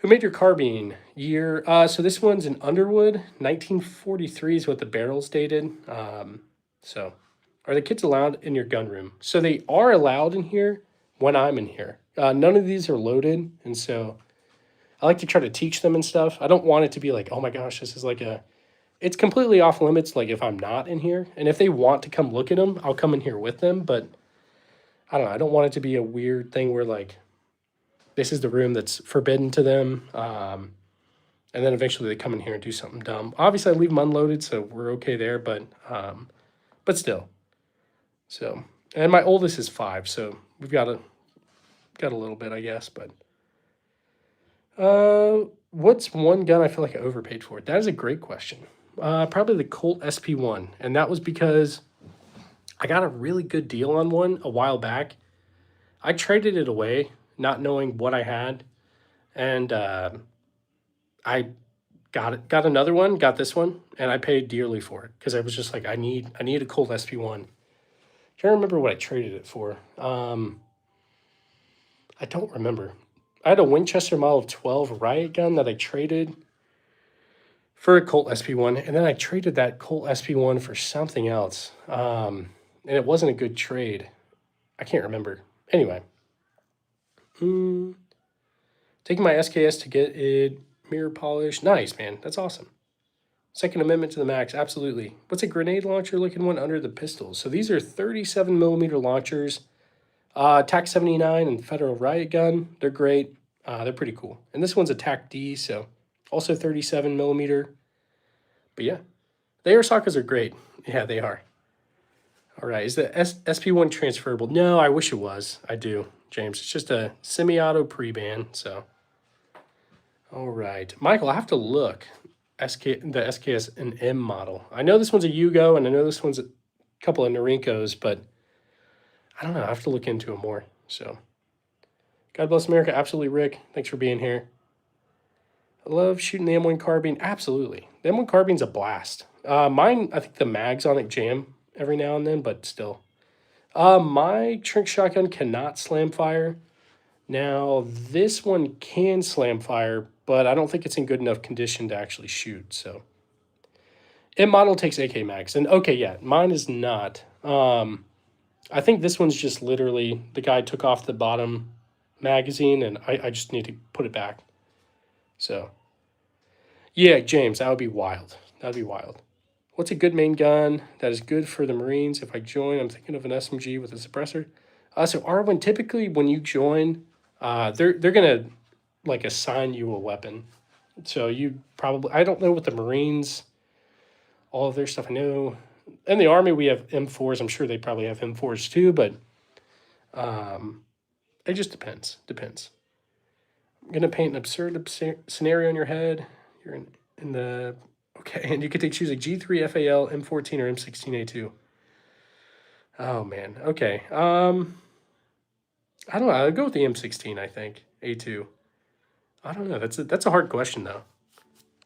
Who made your carbine? Year. So this one's an Underwood. 1943 is what the barrel's dated. So, are the kids allowed in your gun room? So they are allowed in here when I'm in here. None of these are loaded, and so I like to try to teach them and stuff. I don't want it to be like, oh my gosh, this is like a. It's completely off limits. Like if I'm not in here, and if they want to come look at them, I'll come in here with them. But I don't know. I don't want it to be a weird thing where like this is the room that's forbidden to them. And then eventually they come in here and do something dumb. Obviously, I leave them unloaded, so we're okay there. But still. So, and my oldest is 5, so we've got a little bit, I guess. But what's one gun I feel like I overpaid for? That is a great question. Probably the Colt SP1, and that was because I got a really good deal on one a while back. I traded it away, not knowing what I had, and I got another one, got this one, and I paid dearly for it because I was just like, I need a Colt SP1. Can't remember what I traded it for. I don't remember. I had a Winchester Model 12 riot gun that I traded for a Colt SP1, and then I traded that Colt SP1 for something else. And it wasn't a good trade. I can't remember. Anyway, taking my SKS to get it mirror polished. Nice, man. That's awesome. Second Amendment to the max, absolutely. What's a grenade launcher looking one under the pistols? So these are 37 millimeter launchers. TAC 79 and Federal Riot Gun, they're great. They're pretty cool. And this one's a TAC D, so also 37 millimeter. But yeah, the airsockets are great. Yeah, they are. All right, is the SP1 transferable? No, I wish it was. I do, James. It's just a semi-auto pre-ban, so. All right, Michael, I have to look. The SKS an M model. I know this one's a Yugo, and I know this one's a couple of Norinkos, but I don't know. I have to look into them more. So, God bless America. Absolutely, Rick. Thanks for being here. I love shooting the M1 carbine. Absolutely. The M1 carbine's a blast. Mine, I think the mags on it jam every now and then, but still. My Trink shotgun cannot slam fire. Now, this one can slam fire, but I don't think it's in good enough condition to actually shoot. So, M model takes AK mags. And okay, yeah, mine is not. I think this one's just literally the guy took off the bottom magazine, and I just need to put it back. So, yeah, James, that would be wild. That would be wild. What's a good main gun that is good for the Marines? If I join, I'm thinking of an SMG with a suppressor. So Arwen, typically when you join, they're gonna like assign you a weapon. So you probably, I don't know what the Marines, all of their stuff. I know in the Army we have M4s. I'm sure they probably have M4s too, but it just depends. Depends. I'm gonna paint an absurd scenario in your head. You're in the okay, and you get to choose a G3 FAL, M14, or M16A2. Oh man. Okay. I don't know. I'll go with the M16. I think A2. I don't know. That's a hard question though.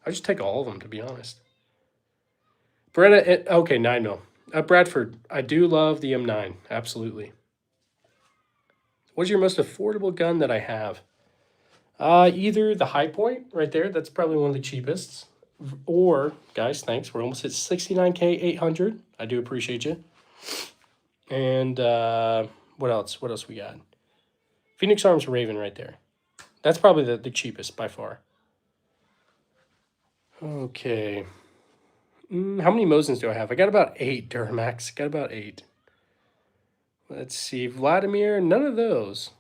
I just take all of them to be honest. Beretta. Okay, 9mm. Bradford. I do love the M9. Absolutely. What's your most affordable gun that I have? Either the High Point right there. That's probably one of the cheapest. Or, guys, thanks. We're almost at 69K 800. I do appreciate you. And what else? What else we got? Phoenix Arms Raven right there. That's probably the cheapest by far. Okay. How many Mosins do I have? I got about 8 Duramax. Got about 8. Let's see. Vladimir, none of those.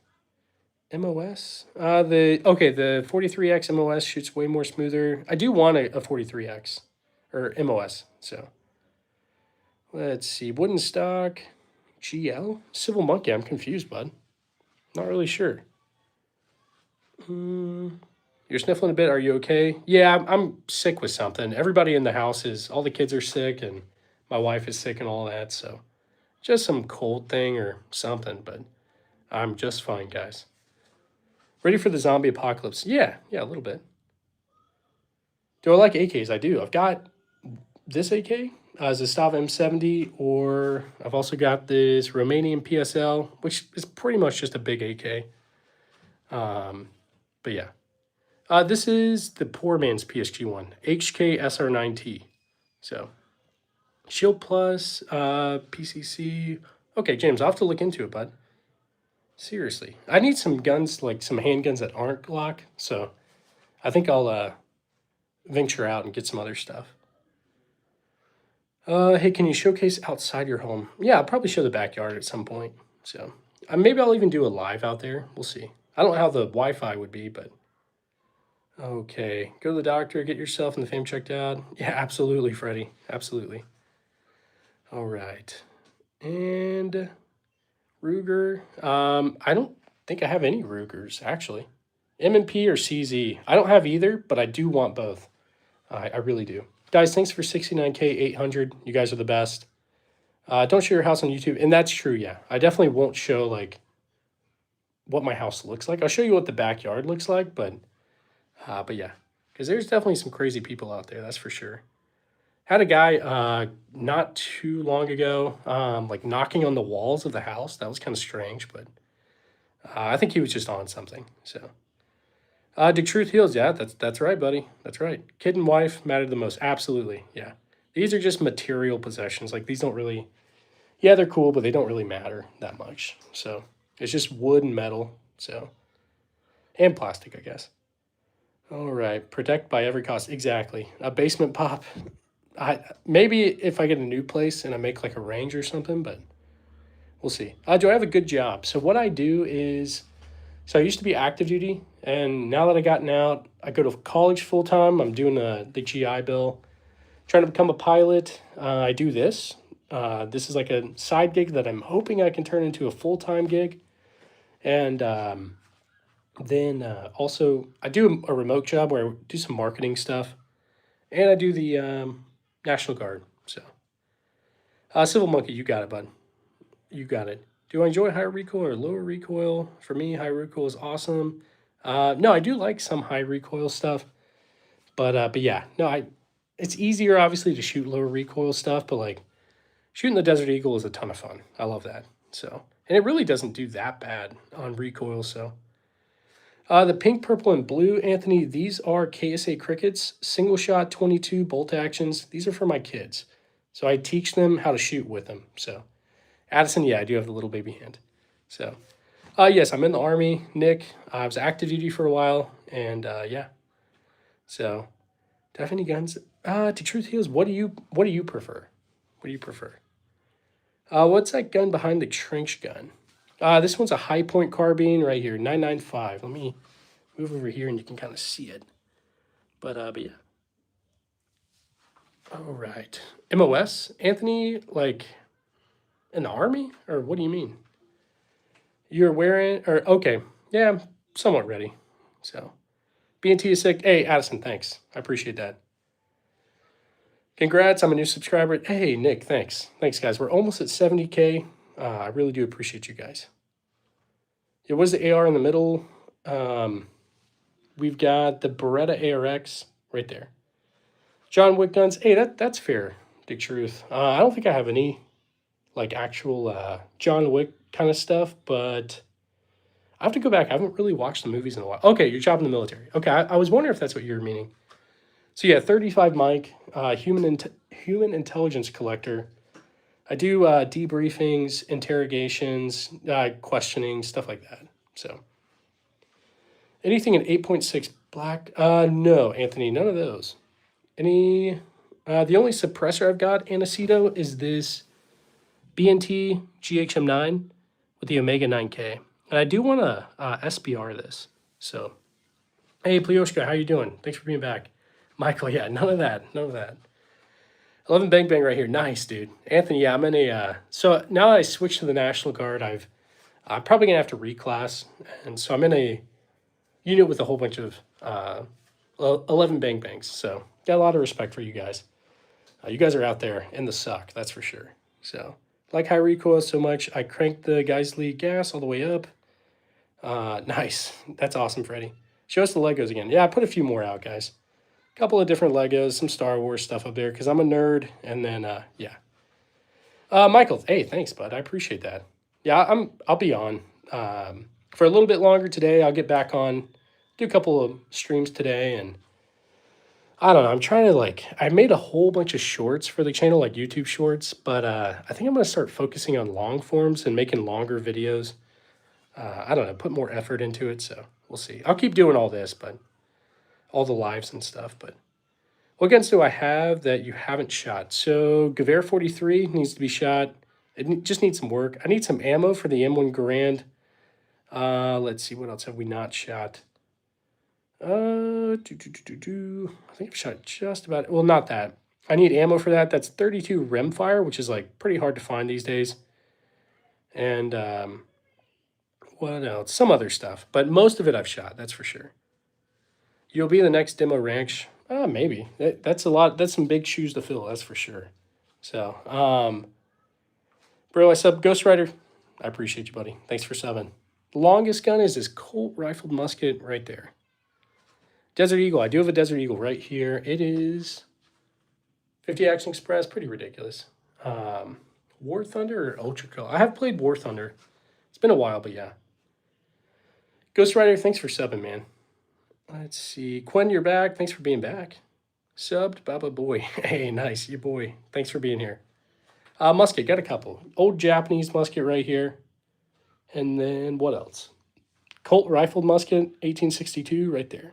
MOS? The 43X MOS shoots way more smoother. I do want a 43X or MOS. So let's see. Wooden stock, GL, Civil Monkey. I'm confused, bud. Not really sure. You're sniffling a bit. Are you okay? Yeah, I'm sick with something. Everybody in the house all the kids are sick, and my wife is sick and all that. So just some cold thing or something, but I'm just fine, guys. Ready for the zombie apocalypse? Yeah, yeah, a little bit. Do I like AKs? I do. I've got this AK, Zastava M70, or I've also got this Romanian PSL, which is pretty much just a big AK. But yeah. This is the poor man's PSG one, HK SR9T. So, Shield Plus, PCC. Okay, James, I'll have to look into it, bud. Seriously. I need some guns, like some handguns that aren't Glock. So, I think I'll venture out and get some other stuff. Hey, can you showcase outside your home? Yeah, I'll probably show the backyard at some point. So, maybe I'll even do a live out there. We'll see. I don't know how the Wi-Fi would be, but okay. Go to the doctor, get yourself and the fam checked out. Yeah, absolutely, Freddie. Absolutely. All right. And Ruger. I don't think I have any Rugers, actually. M&P or CZ. I don't have either, but I do want both. I really do. Guys, thanks for 69K 800. You guys are the best. Don't show your house on YouTube. And that's true, yeah. I definitely won't show, like, what my house looks like. I'll show you what the backyard looks like, but yeah. Because there's definitely some crazy people out there, that's for sure. Had a guy not too long ago, like knocking on the walls of the house. That was kind of strange, but I think he was just on something. So, Dick Truth Heals, yeah, that's right, buddy. That's right. Kid and wife matter the most. Absolutely, yeah. These are just material possessions. Like these don't really, yeah, they're cool, but they don't really matter that much. So it's just wood and metal. So, and plastic, I guess. All right, protect by every cost. Exactly. A basement pop. Maybe if I get a new place and I make like a range or something, but we'll see. Do I have a good job? So what I do is, so I used to be active duty, and now that I gotten out, I go to college full time. I'm doing the GI Bill, trying to become a pilot. I do this. This is like a side gig that I'm hoping I can turn into a full time gig, and then also I do a remote job where I do some marketing stuff, and I do the National Guard. So, Civil Monkey, you got it, bud. You got it. Do I enjoy higher recoil or lower recoil? For me, high recoil is awesome. No, I do like some high recoil stuff, but yeah, no, it's easier obviously to shoot lower recoil stuff, but like shooting the Desert Eagle is a ton of fun. I love that. So, and it really doesn't do that bad on recoil. So, the pink, purple, and blue, Anthony, these are KSA Crickets, single shot 22 bolt actions. These are for my kids. So I teach them how to shoot with them. So, Addison, yeah, I do have the little baby hand. So, yes, I'm in the Army, Nick. I was active duty for a while, and yeah. So, do I have any guns? To Truth Heals, what do you prefer? What do you prefer? What's that gun behind the trench gun? This one's a high point carbine right here, 995. Let me move over here and you can kind of see it. But yeah. All right. MOS, Anthony, like in the Army, or what do you mean? You're wearing, or okay, yeah, I'm somewhat ready. So, BNT is sick. Hey, Addison, thanks. I appreciate that. Congrats, I'm a new subscriber. Hey, Nick, thanks. Thanks, guys. We're almost at 70K. I really do appreciate you guys. Yeah, what is the AR in the middle? We've got the Beretta ARX right there. John Wick guns. Hey, that's fair, Dick Truth. I don't think I have any like actual John Wick kind of stuff, but I have to go back. I haven't really watched the movies in a while. Okay, you're job in the military. Okay, I was wondering if that's what you were meaning. So yeah, 35 Mike, human intelligence collector. I do debriefings, interrogations, questioning, stuff like that. So anything in 8.6 black? No, Anthony, none of those. Any? The only suppressor I've got, Aniceto, is this BNT GHM9 with the Omega 9K. And I do want to SBR this. So, hey, Plioshka, how you doing? Thanks for being back. Michael, yeah, none of that. None of that. 11 Bang Bang right here. Nice, dude. Anthony, yeah, I'm in a... so now that I switched to the National Guard, I'm probably going to have to reclass. And so I'm in a unit with a whole bunch of 11 bang bangs. So got a lot of respect for you guys. You guys are out there in the suck, that's for sure. So like high recoil so much, I cranked the Geisley gas all the way up. Nice. That's awesome, Freddie. Show us the Legos again. Yeah, I put a few more out, guys. A couple of different Legos, some Star Wars stuff up there because I'm a nerd. And then, yeah. Michael, hey, thanks, bud. I appreciate that. Yeah, I'll be on for a little bit longer today. I'll get back on, do a couple of streams today, and I don't know. I'm trying to I made a whole bunch of shorts for the channel, like YouTube shorts, but I think I'm gonna start focusing on long forms and making longer videos. I don't know, put more effort into it. So we'll see. I'll keep doing all this, but all the lives and stuff. But what guns do I have that you haven't shot? So Gewehr 43 needs to be shot. It just needs some work. I need some ammo for the M1 Garand. Let's see, what else have we not shot? I think I've shot just about, well, not that. I need ammo for that. That's 32 rimfire, which is like pretty hard to find these days. And what else? Some other stuff, but most of it I've shot, that's for sure. You'll be the next demo ranch. Maybe. That's a lot. That's some big shoes to fill, that's for sure. So, bro, I sub Ghost Rider. I appreciate you, buddy. Thanks for subbing. The longest gun is this Colt rifled musket right there. Desert Eagle. I do have a Desert Eagle right here. It is 50 Action Express. Pretty ridiculous. War Thunder or Ultra Kill? I have played War Thunder. It's been a while, but yeah. Ghost Rider, thanks for subbing, man. Let's see. Quinn, you're back. Thanks for being back. Subbed, Baba Boy. Hey, nice. You boy. Thanks for being here. Musket, got a couple. Old Japanese musket right here. And then what else? Colt rifled musket, 1862, right there.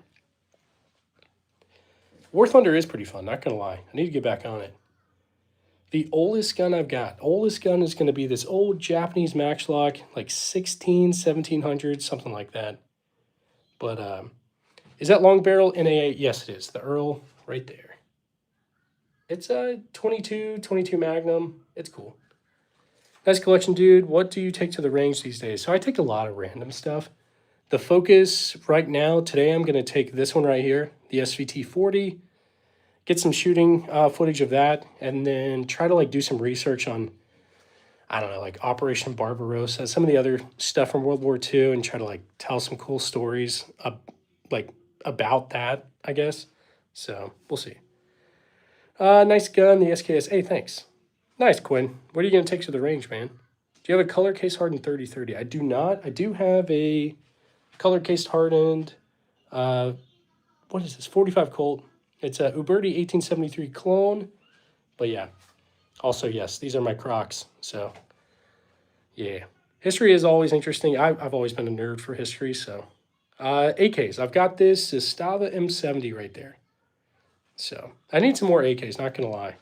War Thunder is pretty fun, not gonna lie. I need to get back on it. The oldest gun I've got, oldest gun is gonna be this old Japanese Matchlock, like 1700, something like that. But is that long barrel NA8? Yes, it is. The Earl right there. It's a 22 Magnum. It's cool. Nice collection, dude. What do you take to the range these days? So I take a lot of random stuff. The focus right now, today I'm going to take this one right here, the SVT 40, get some shooting footage of that, and then try to do some research on, I don't know, like Operation Barbarossa, some of the other stuff from World War II, and try to tell some cool stories about that, I guess. So we'll see. Nice gun, the SKS. Hey, thanks. Nice, Quinn. What are you going to take to the range, man? Do you have a color case hardened 3030? I do not. I do have a color case hardened, what is this? 45 Colt. It's a Uberti 1873 clone. But yeah, also, yes, these are my Crocs. So yeah, history is always interesting. I've always been a nerd for history. So AKs. I've got this Stava M70 right there. So I need some more AKs, not going to lie.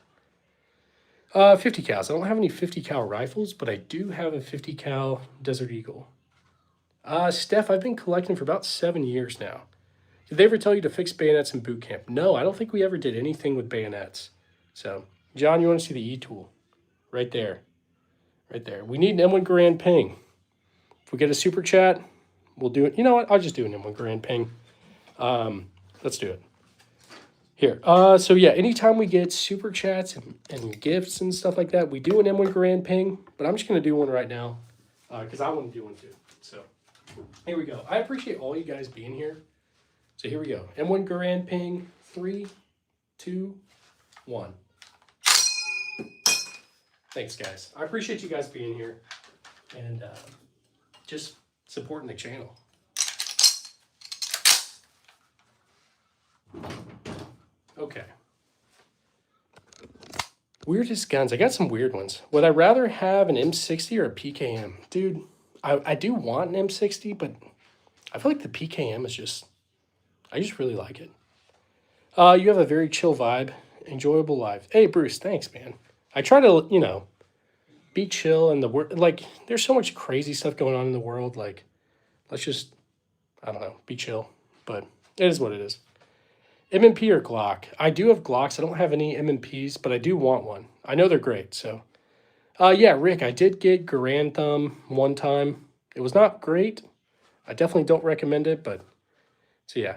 50 cals. I don't have any 50 cal rifles, but I do have a 50 cal Desert Eagle. Steph, I've been collecting for about 7 years now. Did they ever tell you to fix bayonets in boot camp? No, I don't think we ever did anything with bayonets. So, John, you want to see the E-tool? Right there. Right there. We need an M1 Garand ping. If we get a super chat, we'll do it. You know what? I'll just do an M1 Garand ping. Let's do it. Here. So yeah, anytime we get super chats and gifts and stuff like that, we do an M1 Garand ping, but I'm just going to do one right now because I want to do one too. So here we go. I appreciate all you guys being here. So here we go. M1 Garand ping. 3, 2, 1. Thanks, guys. I appreciate you guys being here and just supporting the channel. Okay. Weirdest guns. I got some weird ones. Would I rather have an M60 or a PKM? Dude, I do want an M60, but I feel like the PKM is just, I just really like it. You have a very chill vibe. Enjoyable live. Hey, Bruce, thanks, man. I try to, you know, be chill in the world. Like, there's so much crazy stuff going on in the world. Like, let's just, I don't know, be chill. But it is what it is. M&P or Glock? I do have Glocks. I don't have any M&Ps, but I do want one. I know they're great, so. Yeah, Rick, I did get Garand Thumb one time. It was not great. I definitely don't recommend it, but So yeah.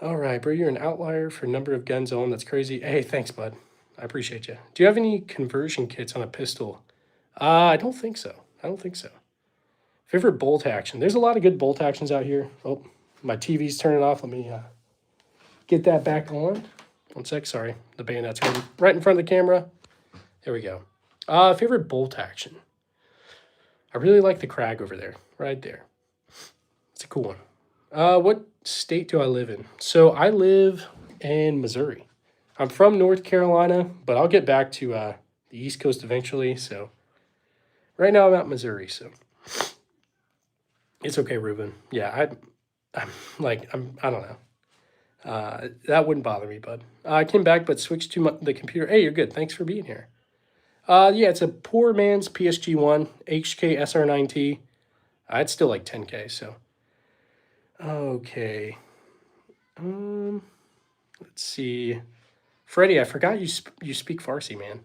All right, bro, you're an outlier for number of guns owned. That's crazy. Hey, thanks, bud. I appreciate you. Do you have any conversion kits on a pistol? I don't think so. I don't think so. Favorite bolt action. There's a lot of good bolt actions out here. Oh, my TV's turning off. Let me get that back on. One sec. Sorry. The bayonet's right in front of the camera. There we go. Favorite bolt action. I really like the Krag over there. Right there. It's a cool one. What state do I live in? So I live in Missouri. I'm from North Carolina, but I'll get back to the East Coast eventually. So right now I'm out in Missouri. So it's okay, Ruben. Yeah, I don't know. That wouldn't bother me, bud. I came back, but switched to the computer. Hey, you're good. Thanks for being here. Yeah, it's a poor man's PSG1 HK SR9T. It's still like 10K. So okay. Let's see. Freddie, I forgot you speak Farsi, man.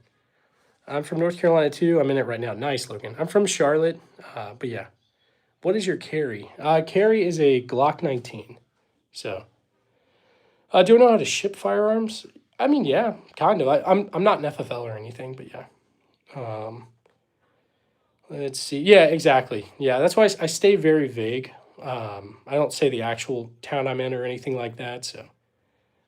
I'm from North Carolina too. I'm in it right now. Nice, Logan. I'm from Charlotte. But yeah. What is your carry? Carry is a Glock 19. So, do I know how to ship firearms? I mean, yeah, kind of. I'm not an FFL or anything, but yeah. Let's see. Yeah, exactly. Yeah, that's why I stay very vague. I don't say the actual town I'm in or anything like that. So,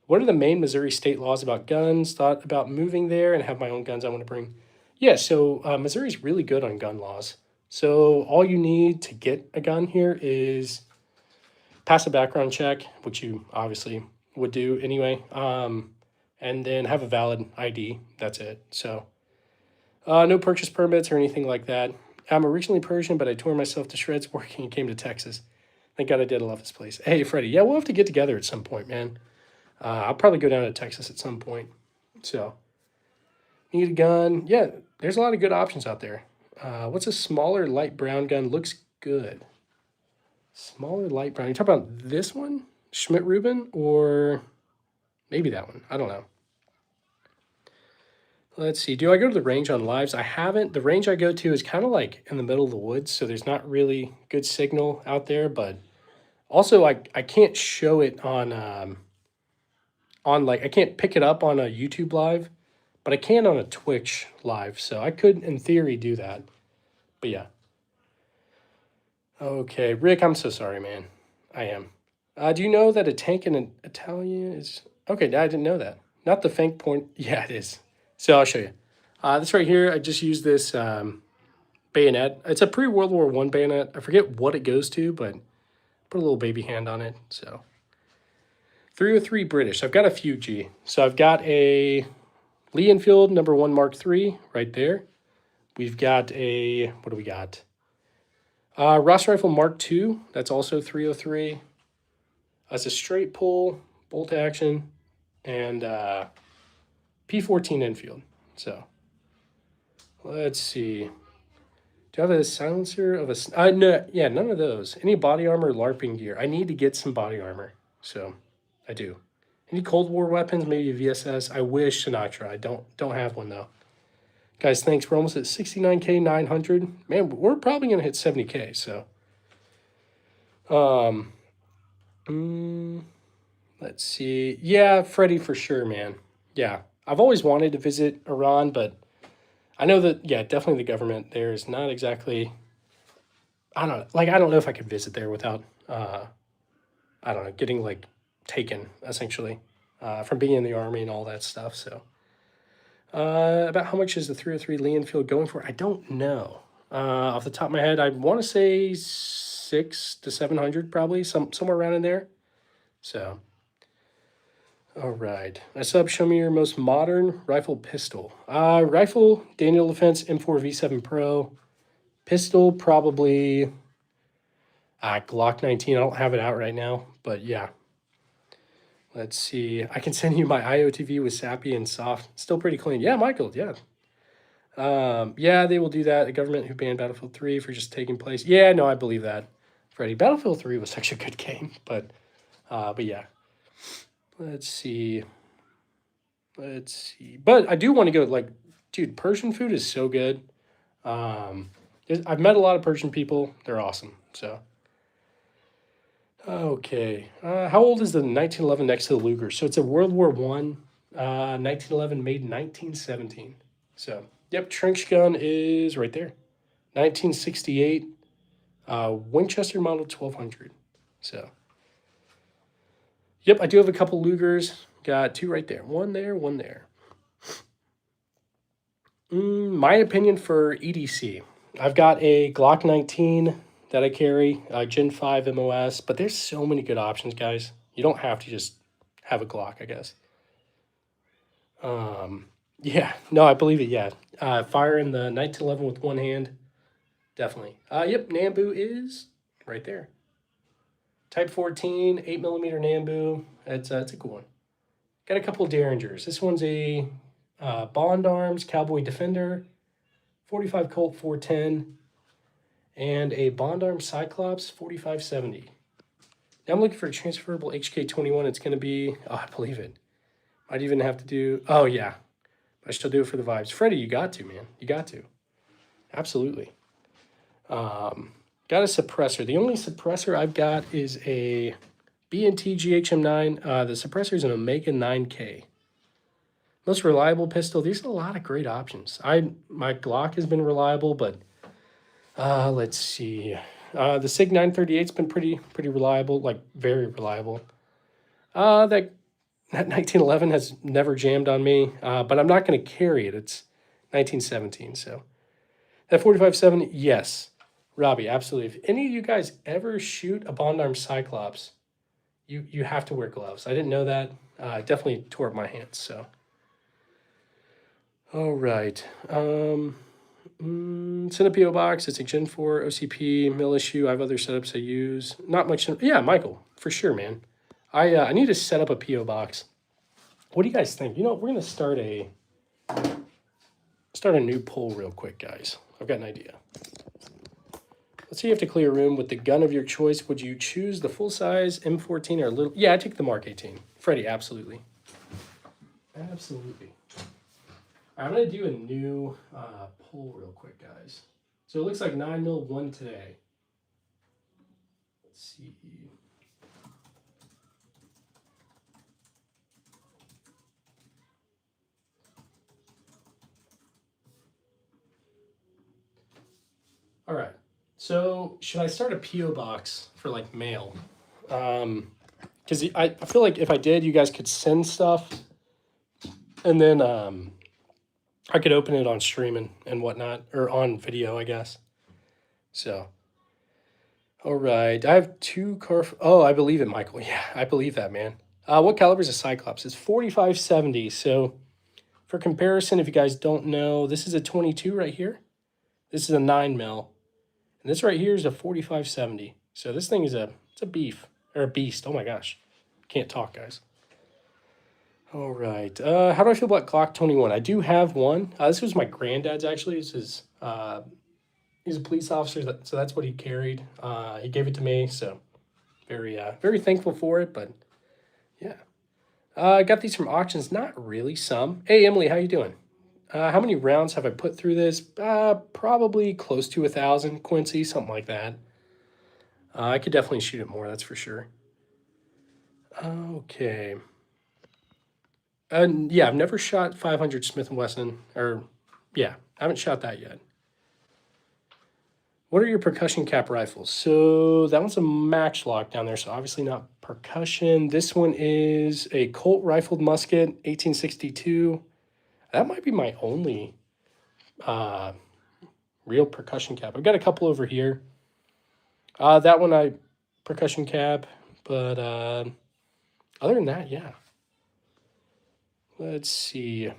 what are the main Missouri state laws about guns? Thought about moving there and have my own guns I want to bring. Yeah, so Missouri's really good on gun laws. So all you need to get a gun here is pass a background check, which you obviously would do anyway, and then have a valid ID. That's it. So no purchase permits or anything like that. I'm originally Persian, but I tore myself to shreds working and came to Texas. Thank God I did. I love this place. Hey, Freddie. Yeah, we'll have to get together at some point, man. I'll probably go down to Texas at some point. So, need a gun. Yeah, there's a lot of good options out there. What's a smaller light brown gun? Looks good. Smaller light brown. You talk about this one? Schmidt Rubin? Or maybe that one. I don't know. Let's see. Do I go to the range on lives? I haven't. The range I go to is kind of like in the middle of the woods, so there's not really good signal out there. But also, I can't show it on like I can't pick it up on a YouTube live, but I can on a Twitch live. So I could, in theory, do that. But yeah. Okay, Rick, I'm so sorry, man. I am. Do you know that a tank in an Italian is okay? I didn't know that. Not the Fank point. Yeah, it is. So I'll show you. This right here, I just used this bayonet. It's a pre-World War I bayonet. I forget what it goes to, but put a little baby hand on it. So 303 British. I've got a few G. So I've got a Lee Enfield number 1 Mark III right there. We've got a, what do we got? Ross Rifle Mark II. That's also 303. That's a straight pull, bolt action, and P14 Enfield. So let's see. Do I have a silencer of a? No, yeah, none of those. Any body armor, LARPing gear. I need to get some body armor. So I do. Any Cold War weapons? Maybe a VSS. I wish Sinatra. I don't have one though. Guys, thanks. We're almost at 69K 900. Man, we're probably gonna hit 70K. So, let's see. Yeah, Freddie for sure, man. Yeah, I've always wanted to visit Iran, but I know that yeah, definitely the government there is not exactly. I don't know if I could visit there without I don't know getting like taken essentially from being in the army and all that stuff. So. About how much is the 303 Lee Enfield going for? I don't know. Off the top of my head, I want to say 600 to 700, probably somewhere around in there. So, all right. Sub, show me your most modern rifle pistol. Rifle Daniel Defense M4 V7 Pro. Pistol probably Glock 19. I don't have it out right now, but yeah. Let's see. I can send you my IOTV with Sappy and Soft. Still pretty clean. Yeah, Michael. Yeah. Yeah, they will do that. The government who banned Battlefield 3 for just taking place. Yeah, no, I believe that. Freddie, Battlefield 3 was such a good game, but yeah. Let's see. But I do want to go like, dude, Persian food is so good. I've met a lot of Persian people. They're awesome. So. Okay. How old is the 1911 next to the Luger? So it's a World War One, 1911, made in 1917. So, yep, trench gun is right there. 1968, Winchester Model 1200. So, yep, I do have a couple Lugers. Got two right there. One there, one there. My opinion for EDC. I've got a Glock 19 that I carry, Gen 5 MOS, but there's so many good options, guys. You don't have to just have a Glock, I guess. Yeah, no, I believe it, yeah. Firing the 1911 with one hand, definitely. Yep, Nambu is right there. Type 14, 8mm Nambu. It's a cool one. Got a couple of Derringers. This one's a Bond Arms Cowboy Defender, 45 Colt 410, and a Bond Arms Cyclops 4570. Now I'm looking for a transferable HK21. It's going to be, oh, I believe it. Might even have to do, oh, yeah. I still do it for the vibes. Freddie, you got to, man. You got to. Absolutely. Got a suppressor. The only suppressor I've got is a B&T GHM9. The suppressor is an Omega 9K. Most reliable pistol. There's a lot of great options. My Glock has been reliable, but let's see. The Sig 938's been pretty reliable, like very reliable. That 1911 has never jammed on me, but I'm not going to carry it. It's 1917, so that 45-7, yes, Robbie, absolutely. If any of you guys ever shoot a Bond Arm Cyclops, you have to wear gloves. I didn't know that. I definitely tore up my hands. So, all right. Send a PO box. It's a Gen 4 OCP mill issue. I have other setups I use. Not much. Yeah, Michael, for sure, man. I need to set up a PO box. What do you guys think? You know, we're gonna start a new poll real quick, guys. I've got an idea. Let's say you have to clear a room with the gun of your choice. Would you choose the full size M14 or a little? Yeah, I take the Mark 18. Freddie, absolutely. Absolutely. I'm gonna do a new poll real quick, guys. So it looks like 9mm won today. Let's see. All right. So should I start a PO box for like mail? Because I feel like if I did, you guys could send stuff, and then I could open it on streaming and whatnot, or on video, I guess. So, all right. I have two car. Oh, I believe it, Michael. Yeah, I believe that, man. What caliber is a Cyclops? It's 45-70. So, for comparison, if you guys don't know, this is a 22 right here. This is a 9mm. And this right here is a 45-70. So this thing is it's a beef, or a beast. Oh my gosh. Can't talk, guys. All right. How do I feel about Glock 21? I do have one. This was my granddad's, actually. This is, he's a police officer, so that's what he carried. He gave it to me, so very thankful for it, but yeah. I got these from auctions, not really, some. Hey, Emily, how you doing? How many rounds have I put through this? Probably close to 1,000, Quincy, something like that. I could definitely shoot it more, that's for sure. Okay. Yeah, I've never shot 500 Smith & Wesson, or yeah, I haven't shot that yet. What are your percussion cap rifles? So that one's a Matchlock down there, so obviously not percussion. This one is a Colt rifled musket, 1862. That might be my only real percussion cap. I've got a couple over here. That one percussion cap, but other than that, yeah. Let's see.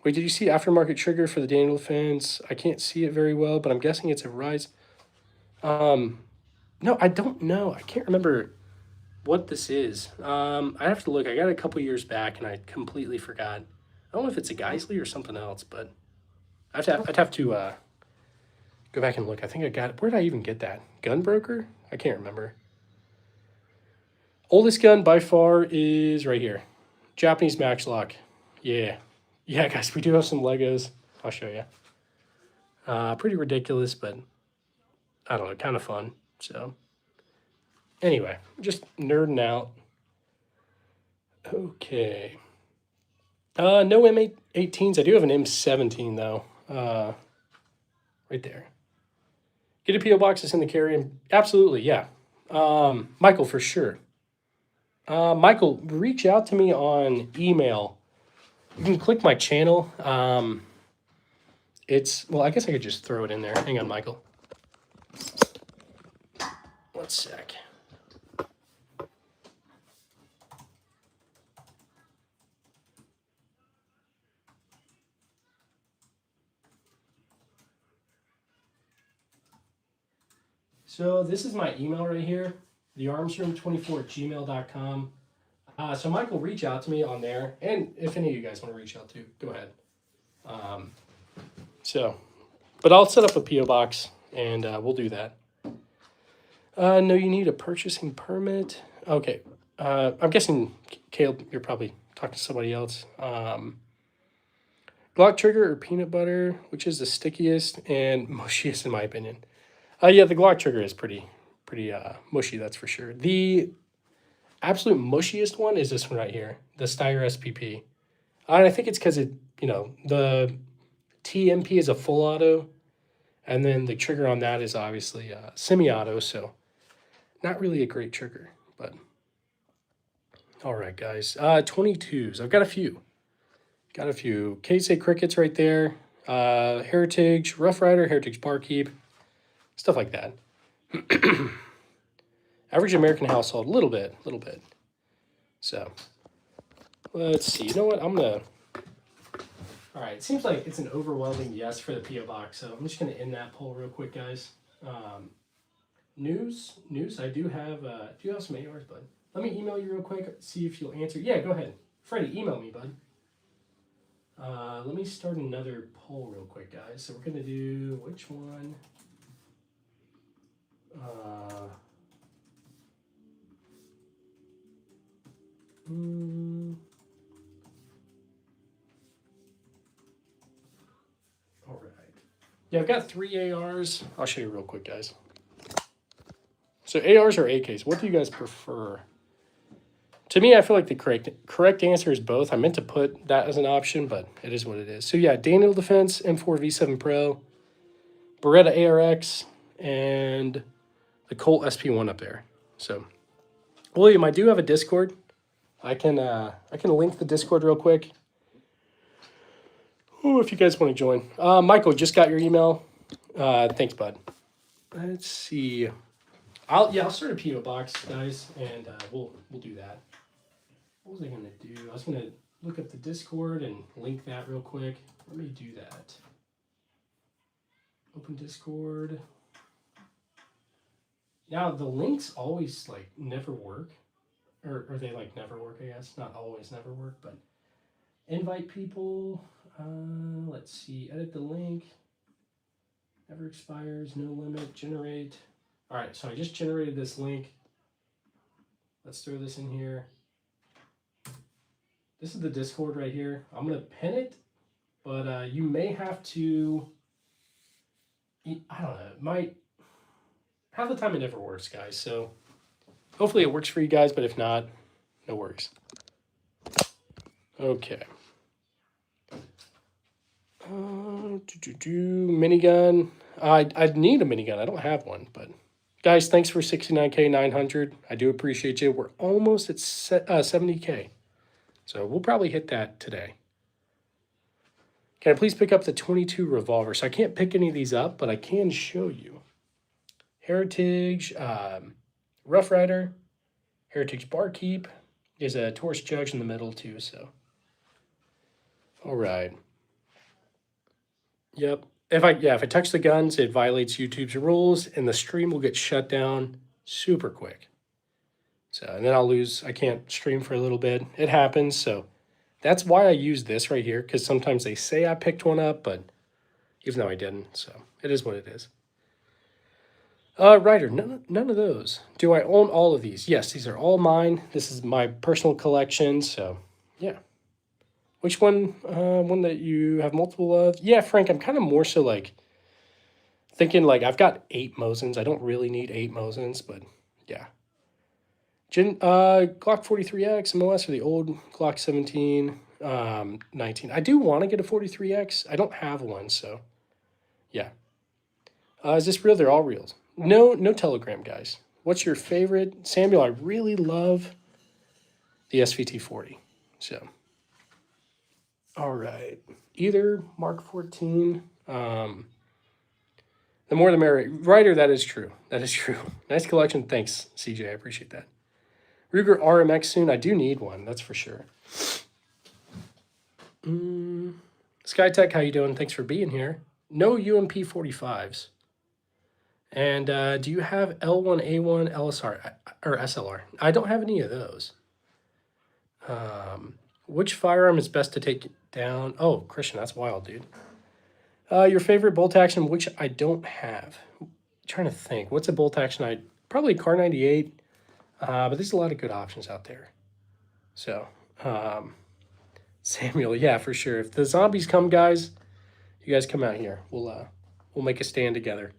Wait, did you see aftermarket trigger for the Daniel Defense? I can't see it very well, but I'm guessing it's a Rise. No, I don't know. I can't remember what this is. I have to look. I got it a couple years back, and I completely forgot. I don't know if it's a Geisley or something else, but I'd have to go back and look. I think I got it. Where did I even get that? Gunbroker? I can't remember. Oldest gun by far is right here. Japanese Matchlock. Yeah. Yeah, guys, we do have some Legos. I'll show you. Pretty ridiculous, but I don't know, kind of fun. So, Anyway, just nerding out. Okay. No M18s. I do have an M17 though. Right there. Get a PO box that's in the carry. Absolutely, yeah. Michael, for sure. Michael, reach out to me on email. You can click my channel. It's, well, I guess I could just throw it in there. Hang on, Michael. 1 sec. So this is my email right here, thearmsroom24@gmail.com. So Michael, reach out to me on there, and if any of you guys want to reach out to, go ahead. But I'll set up a PO box, and we'll do that. No, you need a purchasing permit. Okay, I'm guessing, Caleb, you're probably talking to somebody else. Glock trigger or peanut butter, which is the stickiest and mushiest in my opinion? Yeah, the Glock trigger is pretty mushy, that's for sure. The absolute mushiest one is this one right here, the Steyr SPP. And I think it's because the TMP is a full auto, and then the trigger on that is obviously semi-auto, so not really a great trigger, but all right, guys. 22s. I've got a few. K-State Crickets right there. Heritage Rough Rider, Heritage Barkeep, stuff like that. Average American household, a little bit. So, let's see. You know what? All right, it seems like it's an overwhelming yes for the P.O. Box, so I'm just going to end that poll real quick, guys. News, I do have some ARs, bud. Let me email you real quick, see if you'll answer. Yeah, go ahead. Freddie, email me, bud. Let me start another poll real quick, guys. So we're going to do, which one? All right. Yeah, I've got 3 ARs. I'll show you real quick, guys. So ARs or AKs, what do you guys prefer? To me, I feel like the correct answer is both. I meant to put that as an option, but it is what it is. So yeah, Daniel Defense, M4 V7 Pro, Beretta ARX, and the Colt SP1 up there. So, William, I do have a Discord. I can link the Discord real quick. Ooh, if you guys want to join. Michael, just got your email. Thanks, bud. Let's see. I'll start a PO box, guys, and we'll do that. What was I gonna do? I was gonna look up the Discord and link that real quick. Let me do that. Open Discord. Now the links always like never work, or they like never work. I guess not always never work, but invite people. Let's see. Edit the link. Never expires. No limit. Generate. All right. So I just generated this link. Let's throw this in here. This is the Discord right here. I'm going to pin it, but you may have to, I don't know, half the time it never works, guys. So hopefully it works for you guys, but if not, no worries. Okay. Minigun. I'd need a minigun. I don't have one, but guys, thanks for 69K 900. I do appreciate you. We're almost at 70K. So we'll probably hit that today. Can I please pick up the 22 revolver? So I can't pick any of these up, but I can show you. Heritage, Rough Rider, Heritage Barkeep. There's a Taurus Judge in the middle too, so. All right. Yep. If I touch the guns, it violates YouTube's rules, and the stream will get shut down super quick. So, and then I can't stream for a little bit. It happens, so that's why I use this right here, because sometimes they say I picked one up, but even though I didn't, so it is what it is. Ryder, none of those. Do I own all of these? Yes, these are all mine. This is my personal collection, so yeah. Which one that you have multiple of? Yeah, Frank, I'm kind of more so like thinking like I've got 8 Mosins. I don't really need 8 Mosins, but yeah. Glock 43X MOS or the old Glock 17, 19. I do want to get a 43X. I don't have one, so yeah. Is this real? They're all real. No, no Telegram, guys. What's your favorite? Samuel, I really love the SVT 40. So, all right. Either Mark 14. The more the merrier. Writer, that is true. That is true. Nice collection. Thanks, CJ. I appreciate that. Ruger RMX soon. I do need one. That's for sure. SkyTech, how you doing? Thanks for being here. No UMP 45s. And do you have L1A1 LSR or SLR? I don't have any of those. Which firearm is best to take down? Oh, Christian, that's wild, dude. Your favorite bolt action, which I don't have. I'm trying to think. What's a bolt action? Probably Car 98. But there's a lot of good options out there. So, Samuel, yeah, for sure. If the zombies come, guys, you guys come out here. We'll make a stand together.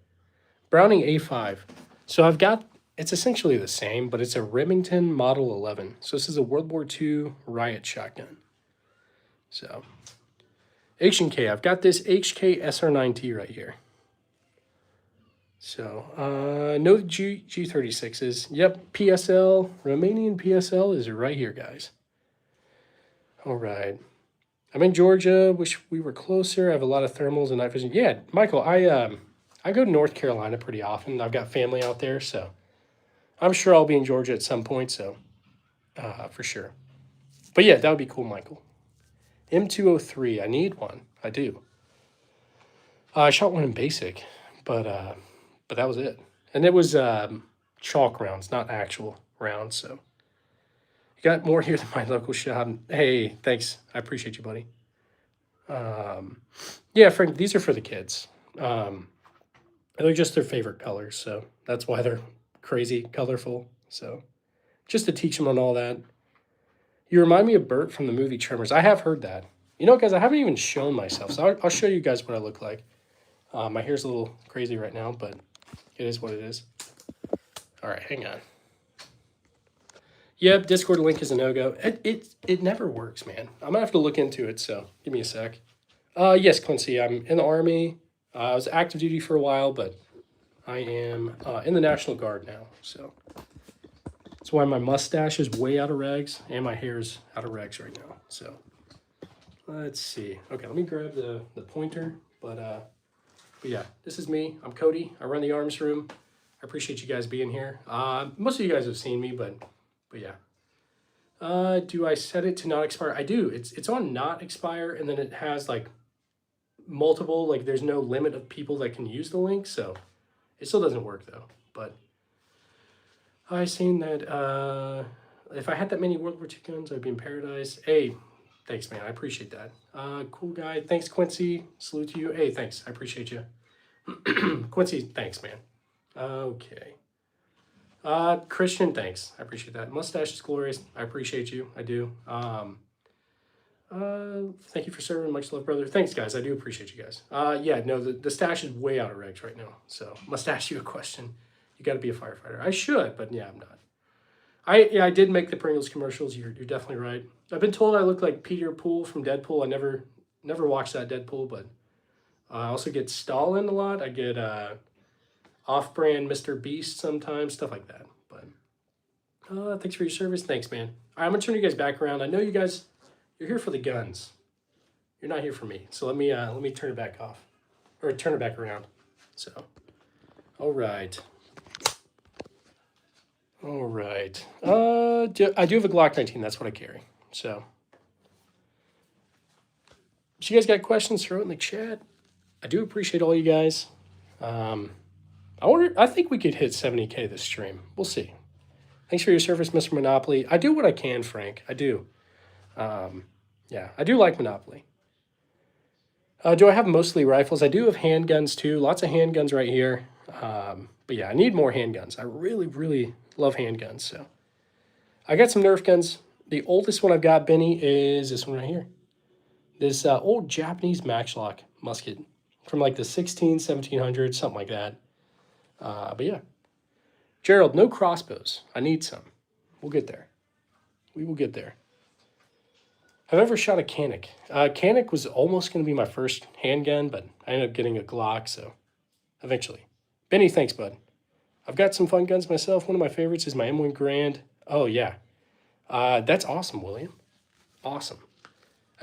Browning A5. So I've got, it's essentially the same, but it's a Remington Model 11. So this is a World War II riot shotgun. So, HK, I've got this HK SR9T right here. So, no G36s. Yep, PSL, Romanian PSL is right here, guys. All right. I'm in Georgia. Wish we were closer. I have a lot of thermals and night vision. Yeah, Michael, I go to North Carolina pretty often. I've got family out there, so I'm sure I'll be in Georgia at some point, so for sure. But yeah, that would be cool, Michael. M203, I need one. I do. I shot one in basic, but that was it. And it was chalk rounds, not actual rounds, so. You got more here than my local shop. Hey, thanks. I appreciate you, buddy. Yeah, Frank, these are for the kids. They're just their favorite colors, so that's why they're crazy colorful. So just to teach them on all that. You remind me of Bert from the movie Tremors. I have heard that. You know, guys, I haven't even shown myself, so I'll show you guys what I look like. My hair's a little crazy right now, but it is what it is. All right, hang on. Yep, Discord link is a no-go. It never works, man. I'm going to have to look into it, so give me a sec. Yes, Quincy, I'm in the Army. I was active duty for a while, but I am in the National Guard now, so that's why my mustache is way out of regs and my hair's out of regs right now. So let's see. Okay, let me grab the pointer, but yeah, this is me. I'm Cody. I run the arms room. I appreciate you guys being here. Most of you guys have seen me, but yeah. Do I set it to not expire? I do. It's on not expire, and then it has like multiple, like there's no limit of people that can use the link, so it still doesn't work though. But I seen that if I had that many World War II guns, I'd be in paradise. Hey, thanks, man. I appreciate that. Cool guy. Thanks, Quincy. Salute to you. Hey, thanks. I appreciate you. Quincy, thanks, man. Okay. Christian, thanks. I appreciate that. Mustache is glorious. I appreciate you. I do. Thank you for serving. Much love, brother. Thanks, guys. I do appreciate you guys. Yeah, no, the stash is way out of regs right now. So must ask you a question. You got to be a firefighter. I should, but yeah, I'm not. I did make the Pringles commercials. You're definitely right. I've been told I look like Peter Poole from Deadpool. I never watched that Deadpool, but I also get Stalin a lot. I get off-brand Mr. Beast sometimes, stuff like that. But thanks for your service. Thanks, man. All right, I'm gonna turn you guys back around. I know you guys, you're here for the guns. You're not here for me. So let me turn it back off, or turn it back around. So, all right. All right. I do have a Glock 19. That's what I carry. So, if you guys got questions, throw it in the chat. I do appreciate all you guys. I think we could hit 70K this stream. We'll see. Thanks for your service, Mr. Monopoly. I do what I can, Frank. I do. Yeah, I do like Monopoly. Do I have mostly rifles? I do have handguns too. Lots of handguns right here. But yeah, I need more handguns. I really, really love handguns. So I got some Nerf guns. The oldest one I've got, Benny, is this one right here. This old Japanese matchlock musket from like the 1700s, something like that. But yeah. Gerald, no crossbows. I need some. We'll get there. We will get there. Have I ever shot a Canik? Canik was almost going to be my first handgun, but I ended up getting a Glock, so eventually. Benny, thanks, bud. I've got some fun guns myself. One of my favorites is my M1 Garand. Oh, yeah. That's awesome, William. Awesome.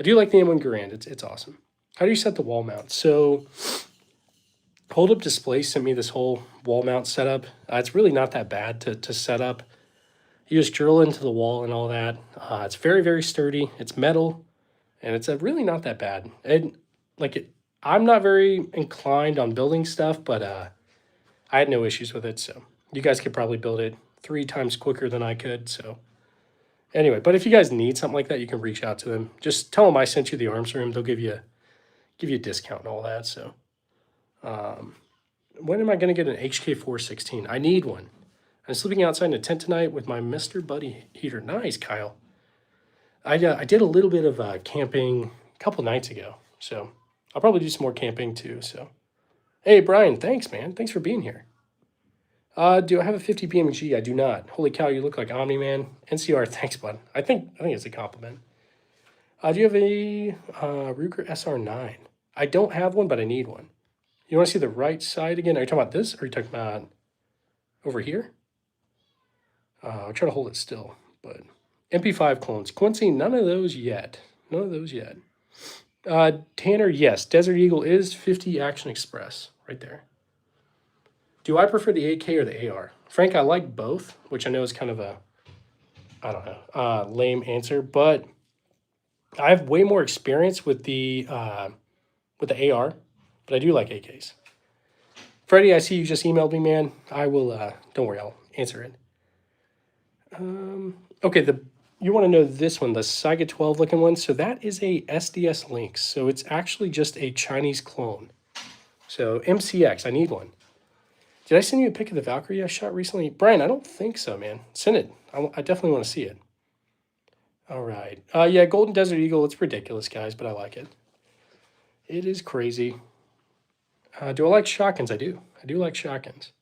I do like the M1 Garand. It's awesome. How do you set the wall mount? So, Hold Up Display sent me this whole wall mount setup. It's really not that bad to set up. You just drill into the wall and all that. It's very, very sturdy. It's metal, and it's really not that bad. And I'm not very inclined on building stuff, but I had no issues with it. So you guys could probably build it 3 times quicker than I could. So anyway, but if you guys need something like that, you can reach out to them. Just tell them I sent you the arms room. They'll give you a discount and all that. So when am I going to get an HK416? I need one. I'm sleeping outside in a tent tonight with my Mr. Buddy heater. Nice, Kyle. I did a little bit of camping a couple nights ago, so I'll probably do some more camping too. So, hey, Brian, thanks, man. Thanks for being here. Do I have a 50 BMG? I do not. Holy cow, you look like Omni-Man. NCR, thanks, bud. I think it's a compliment. Do you have a Ruger SR9? I don't have one, but I need one. You want to see the right side again? Are you talking about this, or are you talking about over here? I'll try to hold it still, but MP5 clones. Quincy, none of those yet. None of those yet. Tanner, yes. Desert Eagle is 50 Action Express right there. Do I prefer the AK or the AR? Frank, I like both, which I know is kind of a, I don't know, lame answer, but I have way more experience with the AR, but I do like AKs. Freddie, I see you just emailed me, man. I will, don't worry, I'll answer it. Okay, you want to know this one, the Saiga 12 looking one. So that is a SDS Lynx. So it's actually just a Chinese clone. So MCX, I need one. Did I send you a pic of the Valkyrie I shot recently? Brian, I don't think so, man. Send it. I definitely want to see it. All right. Yeah, Golden Desert Eagle, it's ridiculous, guys, but I like it. It is crazy. Do I like shotguns? I do. I do like shotguns.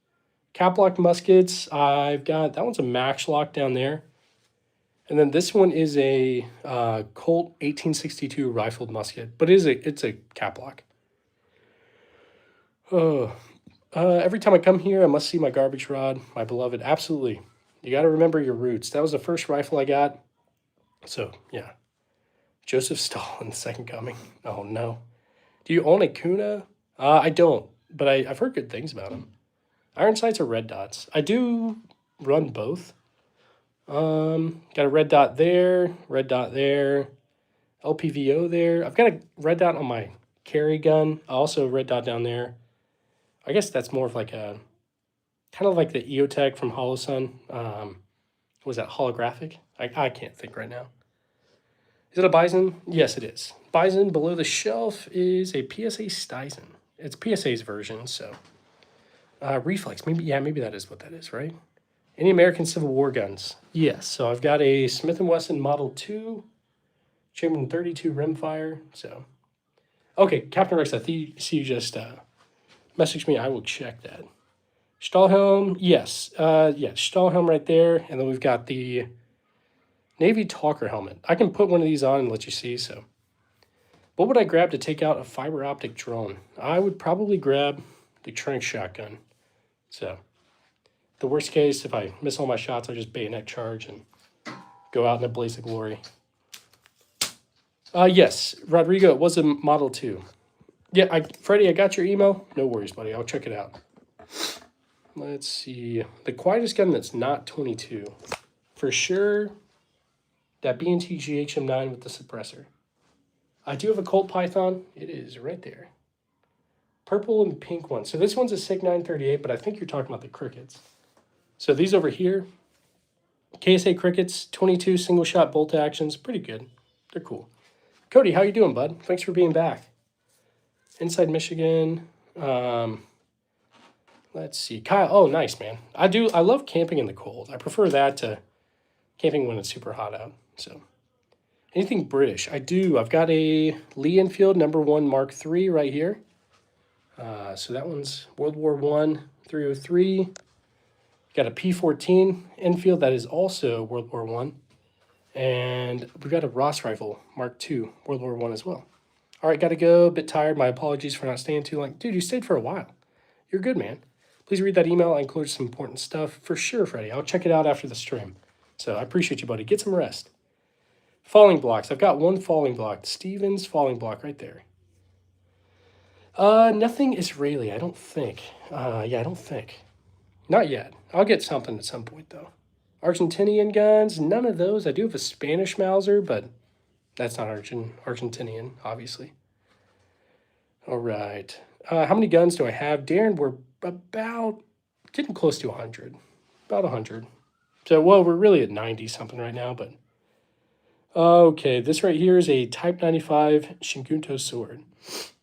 Caplock muskets, I've got, that one's a Matchlock down there. And then this one is a Colt 1862 rifled musket, but it's a Caplock. Every time I come here, I must see my garbage rod, my beloved. Absolutely. You got to remember your roots. That was the first rifle I got. So, yeah. Joseph Stalin, Second Coming. Oh, no. Do you own a Kuna? I don't, but I've heard good things about them. Iron sights or red dots? I do run both. Got a red dot there, LPVO there. I've got a red dot on my carry gun. Also a red dot down there. I guess that's more of like a, kind of like the EOTech from Holosun. Was that holographic? I can't think right now. Is it a Bison? Yes, it is. Bison below the shelf is a PSA Stisen. It's PSA's version, so. Reflex, maybe that is what that is, right? Any American Civil War guns? Yes, so I've got a Smith & Wesson Model 2, Chamberlain 32 rimfire, so. Okay, Captain Rex, I see you just messaged me. I will check that. Stahlhelm, yes. Stahlhelm right there, and then we've got the Navy Talker helmet. I can put one of these on and let you see, so. What would I grab to take out a fiber optic drone? I would probably grab the Trank shotgun. So, the worst case, if I miss all my shots, I just bayonet charge and go out in a blaze of glory. Yes, Rodrigo, it was a Model 2. Yeah, Freddie, I got your email. No worries, buddy. I'll check it out. Let's see. The quietest gun that's not 22. For sure, that B&T GHM9 with the suppressor. I do have a Colt Python. It is right there. Purple and pink one. So this one's a SIG 938, but I think you're talking about the Crickets. So these over here, KSA Crickets, 22 single shot bolt actions, pretty good. They're cool. Cody, how you doing, bud? Thanks for being back. Inside Michigan. Let's see. Kyle, oh, nice, man. I love camping in the cold. I prefer that to camping when it's super hot out. So anything British? I do. I've got a Lee Enfield #1 Mark III right here. So that one's World War I, 303. Got a P14 Enfield that is also World War One, and we've got a Ross rifle Mark II World War One as well. All right, got to go. A bit tired. My apologies for not staying too long. Dude, you stayed for a while. You're good, man. Please read that email. I included some important stuff for sure, Freddie. I'll check it out after the stream. So I appreciate you, buddy. Get some rest. Falling blocks. I've got one falling block. Stevens falling block right there. Nothing Israeli. I don't think. Yeah, I don't think. Not yet. I'll get something at some point though. Argentinian guns. None of those. I do have a Spanish Mauser, but that's not Argentinian, obviously. All right. How many guns do I have? Darren, we're about getting close to 100. About 100. So, well, we're really at 90 something right now, but. Okay, this right here is a Type 95 Shingunto sword.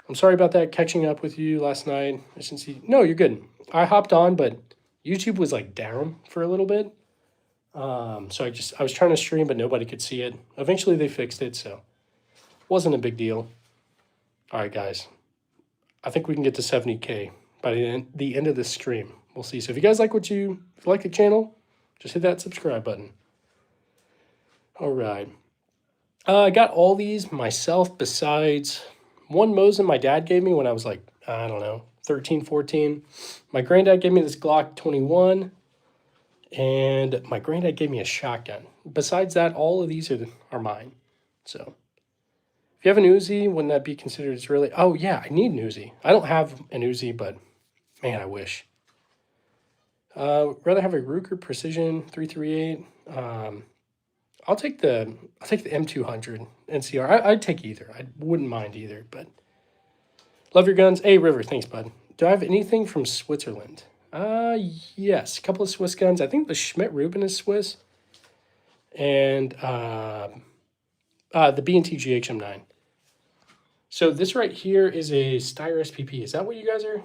I'm sorry about that, catching up with you last night. I didn't see. No, you're good. I hopped on, but YouTube was like down for a little bit. So I was trying to stream, but nobody could see it. Eventually they fixed it, so wasn't a big deal. All right, guys. I think we can get to 70K by the end of this stream. We'll see. So if you guys like if you like the channel, just hit that subscribe button. All right. I got all these myself besides one Mosin my dad gave me when I was like, I don't know, 13, 14. My granddad gave me this Glock 21, and my granddad gave me a shotgun. Besides that, all of these are mine. So if you have an Uzi, wouldn't that be considered Israeli? Oh, yeah, I need an Uzi. I don't have an Uzi, but man, I wish. Rather have a Ruger Precision 338. I'll take the M200 NCR. I'd take either. I wouldn't mind either, but love your guns. Hey, River, thanks, bud. Do I have anything from Switzerland? Yes, a couple of Swiss guns. I think the Schmidt-Rubin is Swiss, and the B&T GHM9. So this right here is a Steyr SPP. Is that what you guys are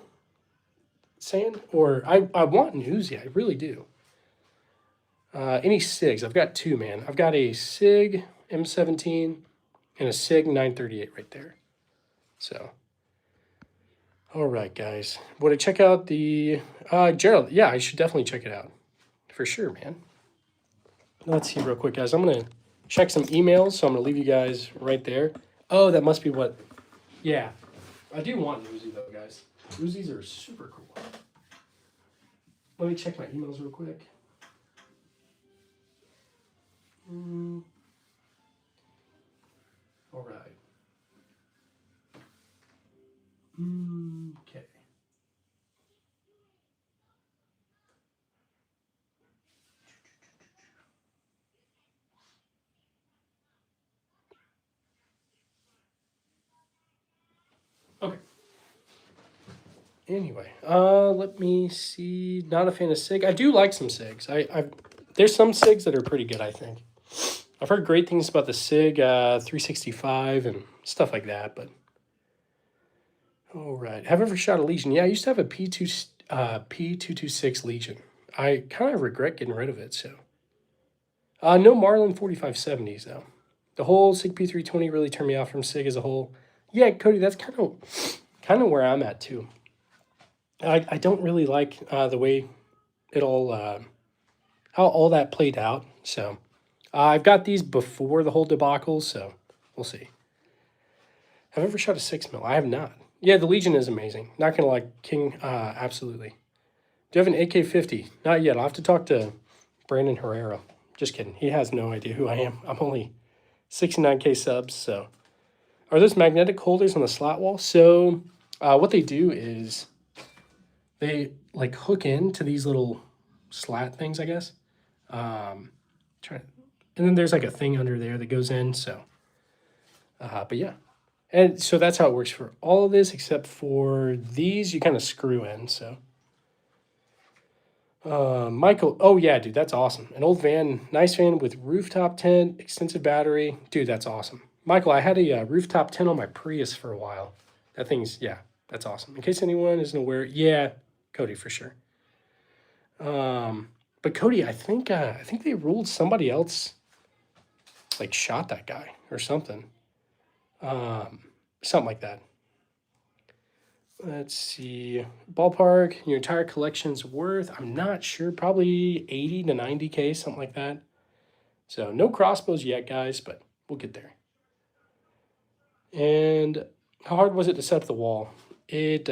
saying? Or I want an Uzi. I really do. Any SIGs? I've got two, man. I've got a SIG M17 and a SIG 938 right there. So, all right, guys. Would I check out the Gerald? Yeah, I should definitely check it out for sure, man. Let's see real quick, guys. I'm gonna check some emails, so I'm gonna leave you guys right there. Oh, that must be what. Yeah, I do want an Uzi though, guys. Uzis are super cool. Let me check my emails real quick. All right. Okay. Okay. Anyway, let me see. Not a fan of SIG. I do like some SIGs. There's some SIGs that are pretty good, I think. I've heard great things about the SIG 365 and stuff like that, but all right. Have I ever shot a Legion? Yeah, I used to have a P226 Legion. I kind of regret getting rid of it, so. No Marlin 4570s, though. The whole SIG P320 really turned me off from SIG as a whole. Yeah, Cody, that's kind of where I'm at, too. I don't really like the way it all, how all that played out, so. I've got these before the whole debacle, so we'll see. Have I ever shot a 6mm? I have not. Yeah, the Legion is amazing. Not going to like King, absolutely. Do you have an AK-50? Not yet. I'll have to talk to Brandon Herrera. Just kidding. He has no idea who I am. I'm only 69K subs, so. Are those magnetic holders on the slot wall? So what they do is they like hook into these little slat things, I guess. And then there's like a thing under there that goes in, so. But yeah. And so that's how it works for all of this, except for these, you kind of screw in, so. Michael, oh yeah, dude, that's awesome. An old van, nice van with rooftop tent, extensive battery. Dude, that's awesome. Michael, I had a rooftop tent on my Prius for a while. That thing's, yeah, that's awesome. In case anyone isn't aware, yeah, Cody for sure. But Cody, I think they ruled somebody else like shot that guy or something. Something like that. Let's see. Ballpark, your entire collection's worth, I'm not sure, probably 80 to 90K, something like that. So no crossbows yet, guys, but we'll get there. And how hard was it to set up the wall? It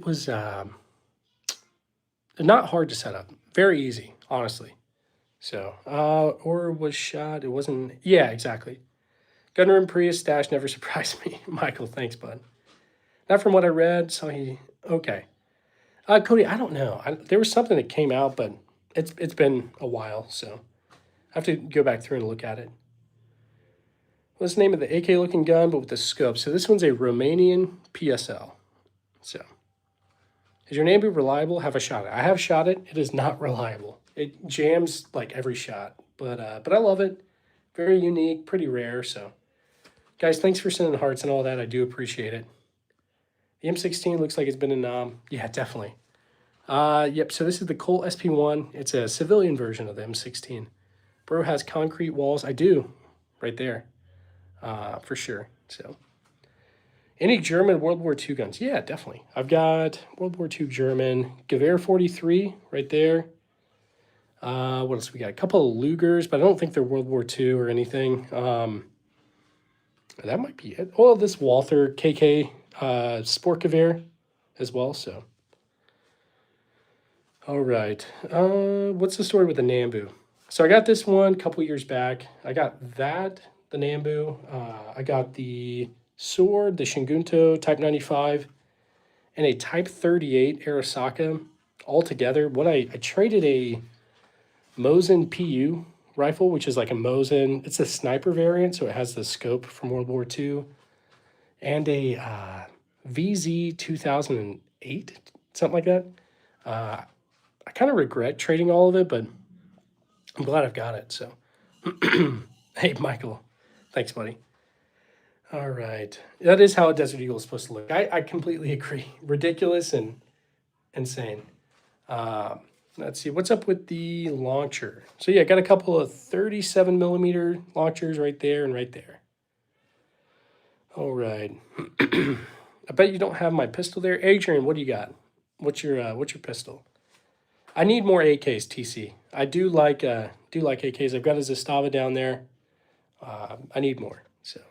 was not hard to set up. Very easy, honestly. So, or was shot. It wasn't. Yeah, exactly. Gunroom Prius stash never surprised me. Michael, thanks, bud. Not from what I read. So he okay. Cody, I don't know. There was something that came out, but it's been a while, so I have to go back through and look at it. What's the name of the AK looking gun, but with the scope? So this one's a Romanian PSL. So is your Nambu reliable? Have I shot it? I have shot it. It is not reliable. It jams like every shot, but I love it. Very unique, pretty rare. So, guys, thanks for sending hearts and all that. I do appreciate it. The M16 looks like it's been in yeah, definitely. Yep. So this is the Colt SP1. It's a civilian version of the M16. Bro has concrete walls. I do, right there, for sure. So. Any German World War II guns? Yeah, definitely. I've got World War II German Gewehr 43 right there. What else we got? A couple of Lugers, but I don't think they're World War II or anything. That might be it. Oh, this Walther KK Sport Gewehr as well. So, all right. What's the story with the Nambu? So I got this one a couple years back. I got that, the Nambu. I got the sword, the Shingunto Type 95, and a Type 38 Arasaka all together. What I traded a Mosin PU rifle, which is like a Mosin. It's a sniper variant, so it has the scope from World War II, and a VZ 2008, something like that. I kind of regret trading all of it, but I'm glad I've got it. So, hey, Michael, thanks, buddy. All right. That is how a Desert Eagle is supposed to look. I completely agree. Ridiculous and insane. Let's see. What's up with the launcher? So, yeah, I got a couple of 37 millimeter launchers right there and right there. All right. I bet you don't have my pistol there. Adrian, what do you got? What's your pistol? I need more AKs, TC. I do like AKs. I've got a Zastava down there. I need more. So.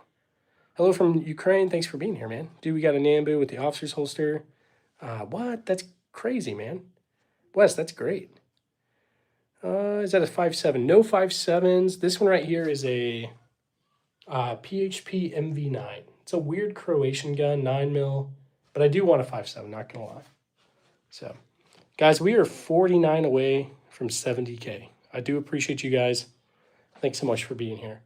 Hello from Ukraine. Thanks for being here, man. Dude, we got a Nambu with the officer's holster. What? That's crazy, man. Wes, that's great. Is that a 5.7? No 5.7s. This one right here is a PHP MV9. It's a weird Croatian gun, 9mm, but I do want a 5.7, not going to lie. So, guys, we are 49 away from 70K. I do appreciate you guys. Thanks so much for being here.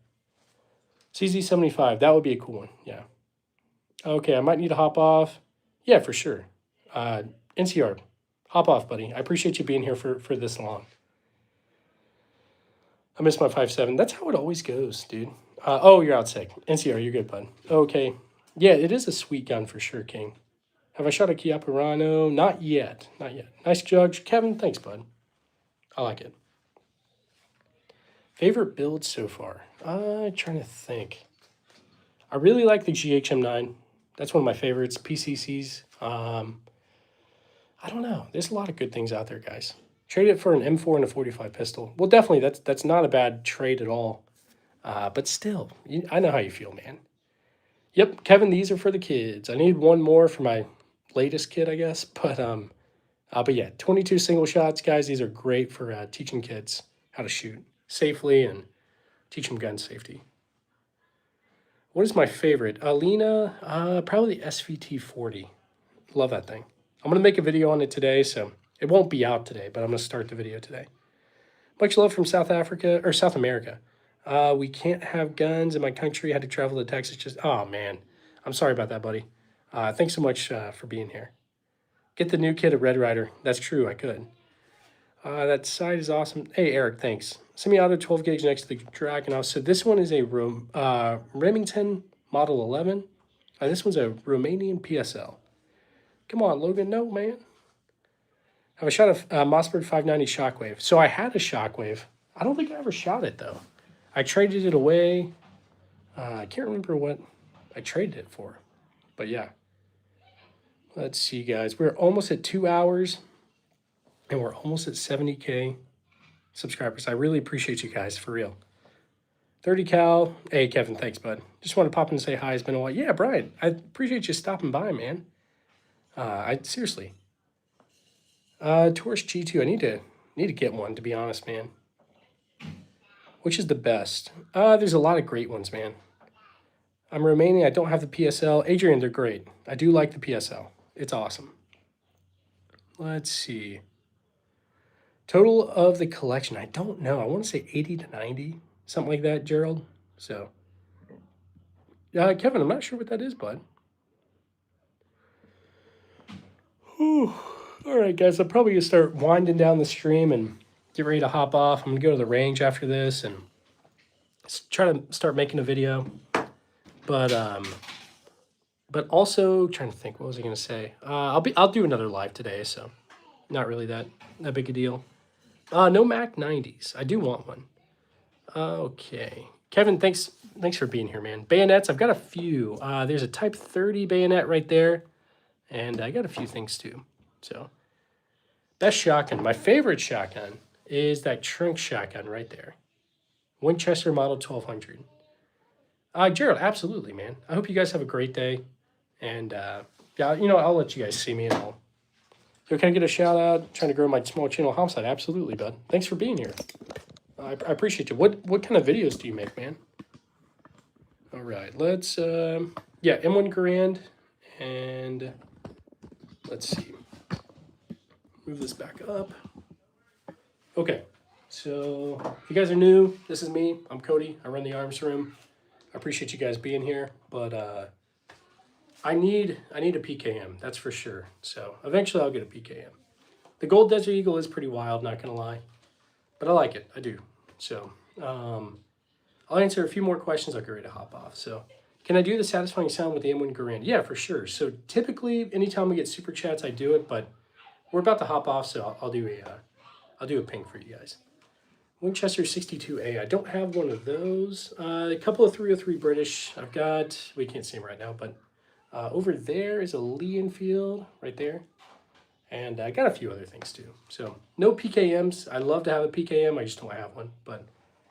CZ75, that would be a cool one. Yeah. Okay, I might need to hop off. Yeah, for sure. NCR, hop off, buddy. I appreciate you being here for this long. I missed my 5.7. That's how it always goes, dude. Oh, you're out sick. NCR, you're good, bud. Okay. Yeah, it is a sweet gun for sure, King. Have I shot a Chiaparano? Not yet. Not yet. Nice judge. Kevin, thanks, bud. I like it. Favorite build so far? Trying to think. I really like the GHM9. That's one of my favorites. PCCs. I don't know. There's a lot of good things out there, guys. Trade it for an M4 and a 45 pistol. Well, definitely, that's not a bad trade at all. But still, I know how you feel, man. Yep, Kevin, these are for the kids. I need one more for my latest kid, I guess. But yeah, 22 single shots, guys. These are great for teaching kids how to shoot safely and teach them gun safety. What is my favorite? Alina, probably the SVT-40. Love that thing. I'm going to make a video on it today, so it won't be out today, but I'm going to start the video today. Much love from South Africa, or South America. We can't have guns in my country. Had to travel to Texas. Just, oh, man. I'm sorry about that, buddy. Thanks so much for being here. Get the new kid a Red Ryder. That's true, I could. That side is awesome. Hey, Eric, thanks. Semi-auto 12 gauge next to the Dragunov. So this one is a Remington Model 11. This one's a Romanian PSL. Come on, Logan. No, man. Have I shot a Mossberg 590 Shockwave? So I had a Shockwave. I don't think I ever shot it, though. I traded it away. I can't remember what I traded it for. But yeah. Let's see, guys. We're almost at 2 hours, and we're almost at 70K subscribers. I really appreciate you guys, for real. 30 cal. Hey, Kevin, thanks, bud. Just want to pop in and say hi. It's been a while. Yeah, Brian, I appreciate you stopping by, man. Seriously. Taurus G2. I need to get one, to be honest, man. Which is the best? There's a lot of great ones, man. I'm Romanian. I don't have the PSL. Adrian, they're great. I do like the PSL. It's awesome. Let's see. Total of the collection. I don't know. I want to say 80 to 90. Something like that, Gerald. So, Kevin, I'm not sure what that is, bud. Whew. All right, guys. I'm probably going to start winding down the stream and get ready to hop off. I'm going to go to the range after this and try to start making a video. But also trying to think, what was I going to say? I'll do another live today, so not really that big a deal. No Mac 90s. I do want one. Okay. Kevin, thanks for being here, man. Bayonets, I've got a few. There's a Type 30 bayonet right there, and I got a few things too. So, best shotgun. My favorite shotgun is that Trink shotgun right there. Winchester Model 1200. Gerald, absolutely, man. I hope you guys have a great day. And, yeah, I'll let you guys see me and all. So can I get a shout out? Trying to grow my small channel homicide. Absolutely, bud. Thanks for being here. I appreciate you. What kind of videos do you make, man? All right, let's, yeah, M1 Garand. And let's see. Move this back up. Okay, so if you guys are new, this is me. I'm Cody. I run the arms room. I appreciate you guys being here, but I need a PKM, that's for sure. So eventually I'll get a PKM. The Gold Desert Eagle is pretty wild, not gonna lie, but I like it, I do. So I'll answer a few more questions. I'll get ready to hop off. So can I do the satisfying sound with the M1 Garand? Yeah, for sure. So typically anytime we get super chats, I do it, but we're about to hop off, so I'll do a ping for you guys. Winchester 62A. I don't have one of those. A couple of 303 British. I've got, we can't see them right now, but over there is a Lee Enfield right there. And I got a few other things too. So no PKMs. I'd love to have a PKM. I just don't have one. But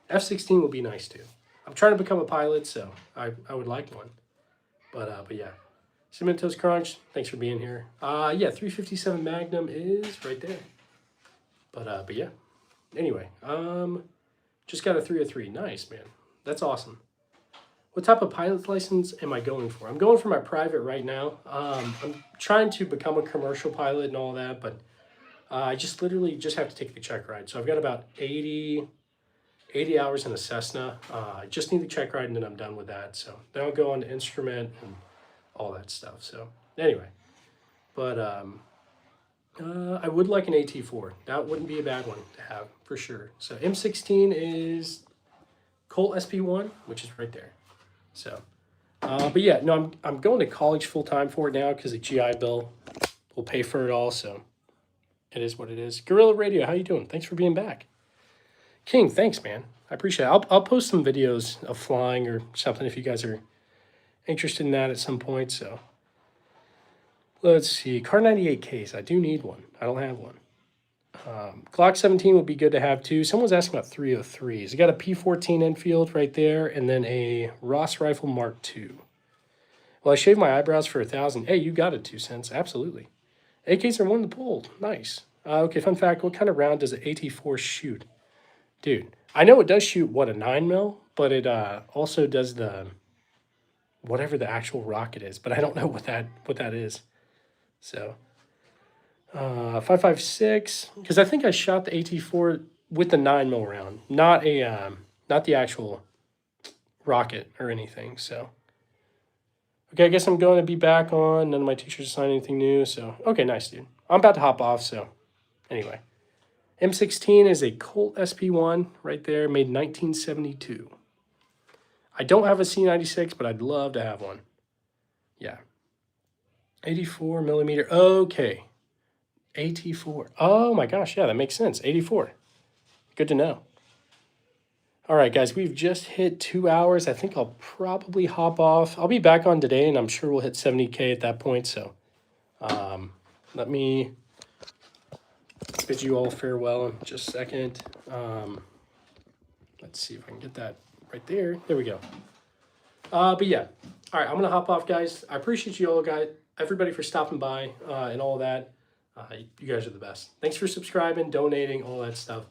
F-16 would be nice too. I'm trying to become a pilot, so I would like one. But yeah. Cinnamon Toast Crunch, thanks for being here. Yeah, 357 Magnum is right there. But yeah. Anyway, just got a 303. Nice, man. That's awesome. What type of pilot's license am I going for? I'm going for my private right now. I'm trying to become a commercial pilot and all that, but I just literally just have to take the check ride. So I've got about 80 hours in a Cessna. I just need the check ride and then I'm done with that. So then I'll go on to instrument and all that stuff. So anyway, but I would like an AT4. That wouldn't be a bad one to have for sure. So M16 is Colt SP1, which is right there. So, but yeah, no, I'm going to college full time for it now because the GI Bill will pay for it all. So it is what it is. Gorilla Radio, how you doing? Thanks for being back. King, thanks, man. I appreciate it. I'll post some videos of flying or something if you guys are interested in that at some point. So let's see. Car 98Ks. I do need one. I don't have one. Glock 17 would be good to have too. Someone's asking about 303s. I got a P14 Enfield right there, and then a Ross Rifle Mark II. Well, I shaved my eyebrows for 1,000. Hey, you got it, 2 cents. Absolutely. AKs are one in the pool. Nice. Okay, fun fact. What kind of round does the AT4 shoot? Dude, I know it does shoot, what, a 9mm, but it also does the, whatever the actual rocket is, but I don't know what that is. So 5.56, because I think I shot the AT4 with the 9mm round, not the actual rocket or anything. So okay, I guess I'm going to be back on. None of my teachers assigned anything new. So okay, nice, dude. I'm about to hop off. So anyway, M16 is a Colt SP1 right there, made 1972. I don't have a C96, but I'd love to have one. Yeah. 84 millimeter. Okay. AT4. Oh my gosh, yeah, that makes sense. 84. Good to know. All right, guys, we've just hit 2 hours. I think I'll probably hop off. I'll be back on today, and I'm sure we'll hit 70K at that point. So Let me bid you all farewell in just a second. Let's see if I can get that right there. There we go. But yeah, all right, I'm gonna hop off, guys. I appreciate you all, guys, everybody for stopping by and all that. You guys are the best. Thanks for subscribing, donating, all that stuff.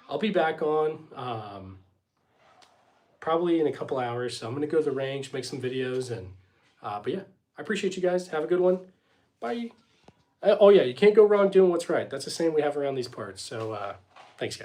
I'll be back on probably in a couple hours. So I'm gonna go to the range, make some videos, and but yeah, I appreciate you guys. Have a good one. Bye. Oh yeah, you can't go wrong doing what's right. That's the same we have around these parts. So thanks, guys.